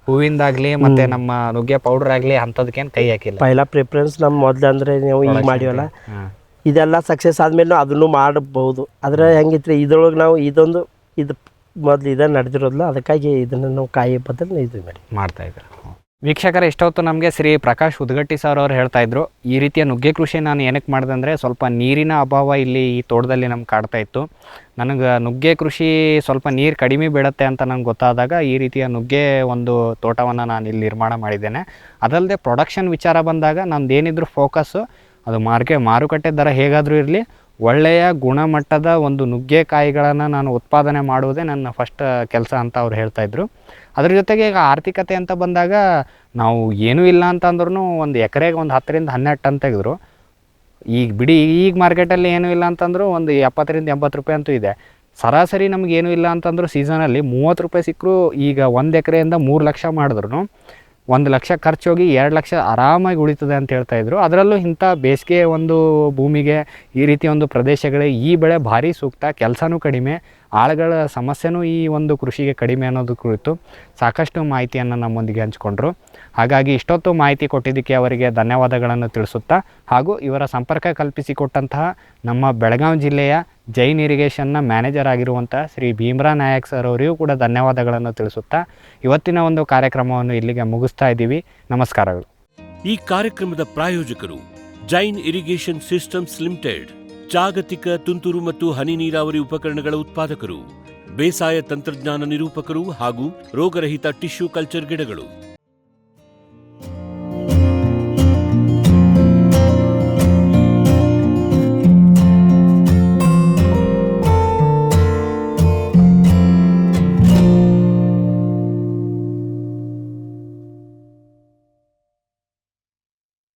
ಹೂವಿಂದಾಗ್ಲಿ ಮತ್ತೆ ನಮ್ಮ ನುಗ್ಗೆ ಪೌಡರ್ ಆಗ್ಲಿ ಅಂತದಕ್ಕೇನು ಕೈ ಹಾಕಿಲ್ಲ? ಪೈಲಾ ಪ್ರಿಫರೆನ್ಸ್ ನಮ್ಮ ಮೊದ್ಲು ಅಂದ್ರೆ ನಾವು ಈಗ ಮಾಡಿವಲ್ಲ, ಇದೆಲ್ಲ ಸಕ್ಸಸ್ ಆದ್ಮೇಲೆ ನಾವು ಅದನ್ನು ಮಾಡಬಹುದು. ಆದ್ರೆ ಹೆಂಗಿತ್ರಿ ಇದ್ರೊಳಗೆ ನಾವು ಇದು ಮೊದ್ಲು ಇದನ್ನ ನಡೆದಿರೋದಿಲ್ಲ. ಅದಕ್ಕಾಗಿ ಇದನ್ನ ನಾವು ಕಾಯಿ ಬದಲು ಇದು ಮಾಡ್ತಾ ಇದ್ದೀವಿ. ವೀಕ್ಷಕರ, ಇಷ್ಟೊತ್ತು ನಮಗೆ ಶ್ರೀ ಪ್ರಕಾಶ್ ಉದ್ಗಟ್ಟಿ ಸರ್ ಅವರು ಹೇಳ್ತಾ ಇದ್ರು, ಈ ರೀತಿಯ ನುಗ್ಗೆ ಕೃಷಿ ನಾನು ಏನಕ್ಕೆ ಮಾಡಿದೆ ಅಂದರೆ ಸ್ವಲ್ಪ ನೀರಿನ ಅಭಾವ ಇಲ್ಲಿ ಈ ತೋಟದಲ್ಲಿ ನಮ್ಗೆ ಕಾಡ್ತಾ ಇತ್ತು. ನನಗೆ ನುಗ್ಗೆ ಕೃಷಿ ಸ್ವಲ್ಪ ನೀರು ಕಡಿಮೆ ಬೀಳುತ್ತೆ ಅಂತ ನನಗೆ ಗೊತ್ತಾದಾಗ ಈ ರೀತಿಯ ನುಗ್ಗೆ ಒಂದು ತೋಟವನ್ನು ನಾನು ಇಲ್ಲಿ ನಿರ್ಮಾಣ ಮಾಡಿದ್ದೇನೆ. ಅದಲ್ಲದೆ ಪ್ರೊಡಕ್ಷನ್ ವಿಚಾರ ಬಂದಾಗ ನಮ್ದು ಏನಿದ್ರು ಫೋಕಸ್ಸು ಅದು ಮಾರುಕಟ್ಟೆ ದರ ಹೇಗಾದರೂ ಇರಲಿ, ಒಳ್ಳೆಯ ಗುಣಮಟ್ಟದ ಒಂದು ನುಗ್ಗೆಕಾಯಿಗಳನ್ನು ನಾನು ಉತ್ಪಾದನೆ ಮಾಡುವುದೇ ನನ್ನ ಫಸ್ಟ್ ಕೆಲಸ ಅಂತ ಅವ್ರು ಹೇಳ್ತಾಯಿದ್ರು. ಅದ್ರ ಜೊತೆಗೆ ಈಗ ಆರ್ಥಿಕತೆ ಅಂತ ಬಂದಾಗ ನಾವು ಏನೂ ಇಲ್ಲ ಅಂತಂದ್ರೂ ಒಂದು ಎಕರೆಗೆ ಒಂದು 10ರಿಂದ 12 ಟನ್ ತೆಗೆದ್ರು. ಈಗ ಬಿಡಿ, ಈಗ ಮಾರ್ಕೆಟಲ್ಲಿ ಏನೂ ಇಲ್ಲ ಅಂತಂದರೂ ಒಂದು 70ರಿಂದ 80 ರೂಪಾಯಿ ಅಂತೂ ಇದೆ. ಸರಾಸರಿ ನಮಗೇನೂ ಇಲ್ಲ ಅಂತಂದರೂ ಸೀಸನಲ್ಲಿ 30 ರೂಪಾಯಿ ಸಿಕ್ಕರೂ ಈಗ 1 ಎಕರೆಯಿಂದ 3 ಲಕ್ಷ ಮಾಡಿದ್ರು 1 ಲಕ್ಷ ಖರ್ಚು ಹೋಗಿ 2 ಲಕ್ಷ ಆರಾಮಾಗಿ ಉಳಿತದೆ ಅಂತ ಹೇಳ್ತಾಯಿದ್ರು. ಅದರಲ್ಲೂ ಇಂಥ ಬೇಸಿಗೆ ಒಂದು ಭೂಮಿಗೆ ಈ ರೀತಿ ಒಂದು ಪ್ರದೇಶಗಳೇ ಈ ಬೆಳೆ ಭಾರಿ ಸೂಕ್ತ, ಕೆಲಸನೂ ಕಡಿಮೆ, ಆಳುಗಳ ಸಮಸ್ಯೆನೂ ಈ ಒಂದು ಕೃಷಿಗೆ ಕಡಿಮೆ ಅನ್ನೋದು ಕುರಿತು ಸಾಕಷ್ಟು ಮಾಹಿತಿಯನ್ನು ನಮ್ಮೊಂದಿಗೆ ಹಂಚಿಕೊಂಡ್ರು. ಹಾಗಾಗಿ ಇಷ್ಟೊತ್ತು ಮಾಹಿತಿ ಕೊಟ್ಟಿದ್ದಕ್ಕೆ ಅವರಿಗೆ ಧನ್ಯವಾದಗಳನ್ನು ತಿಳಿಸುತ್ತಾ, ಹಾಗೂ ಇವರ ಸಂಪರ್ಕ ಕಲ್ಪಿಸಿಕೊಟ್ಟಂತಹ ನಮ್ಮ ಬೆಳಗಾವಿ ಜಿಲ್ಲೆಯ ಜೈನ್ ಇರಿಗೇಷನ್ನ ಮ್ಯಾನೇಜರ್ ಆಗಿರುವಂಥ ಶ್ರೀ ಭೀಮ್ರಾ ನಾಯಕ್ ಸರ್ ಅವರಿಗೂ ಕೂಡ ಧನ್ಯವಾದಗಳನ್ನು ತಿಳಿಸುತ್ತಾ ಇವತ್ತಿನ ಒಂದು ಕಾರ್ಯಕ್ರಮವನ್ನು ಇಲ್ಲಿಗೆ ಮುಗಿಸ್ತಾ ಇದ್ದೀವಿ. ನಮಸ್ಕಾರಗಳು. ಈ ಕಾರ್ಯಕ್ರಮದ ಪ್ರಾಯೋಜಕರು ಜೈನ್ ಇರಿಗೇಷನ್ ಸಿಸ್ಟಮ್ಸ್ ಲಿಮಿಟೆಡ್, ಜಾಗತಿಕ ತುಂತುರು ಮತ್ತು ಹನಿ ನೀರಾವರಿ ಉಪಕರಣಗಳ ಉತ್ಪಾದಕರು, ಬೇಸಾಯ ತಂತ್ರಜ್ಞಾನ ನಿರೂಪಕರು ಹಾಗೂ ರೋಗರಹಿತ ಟಿಶ್ಯೂ ಕಲ್ಚರ್ ಗಿಡಗಳು.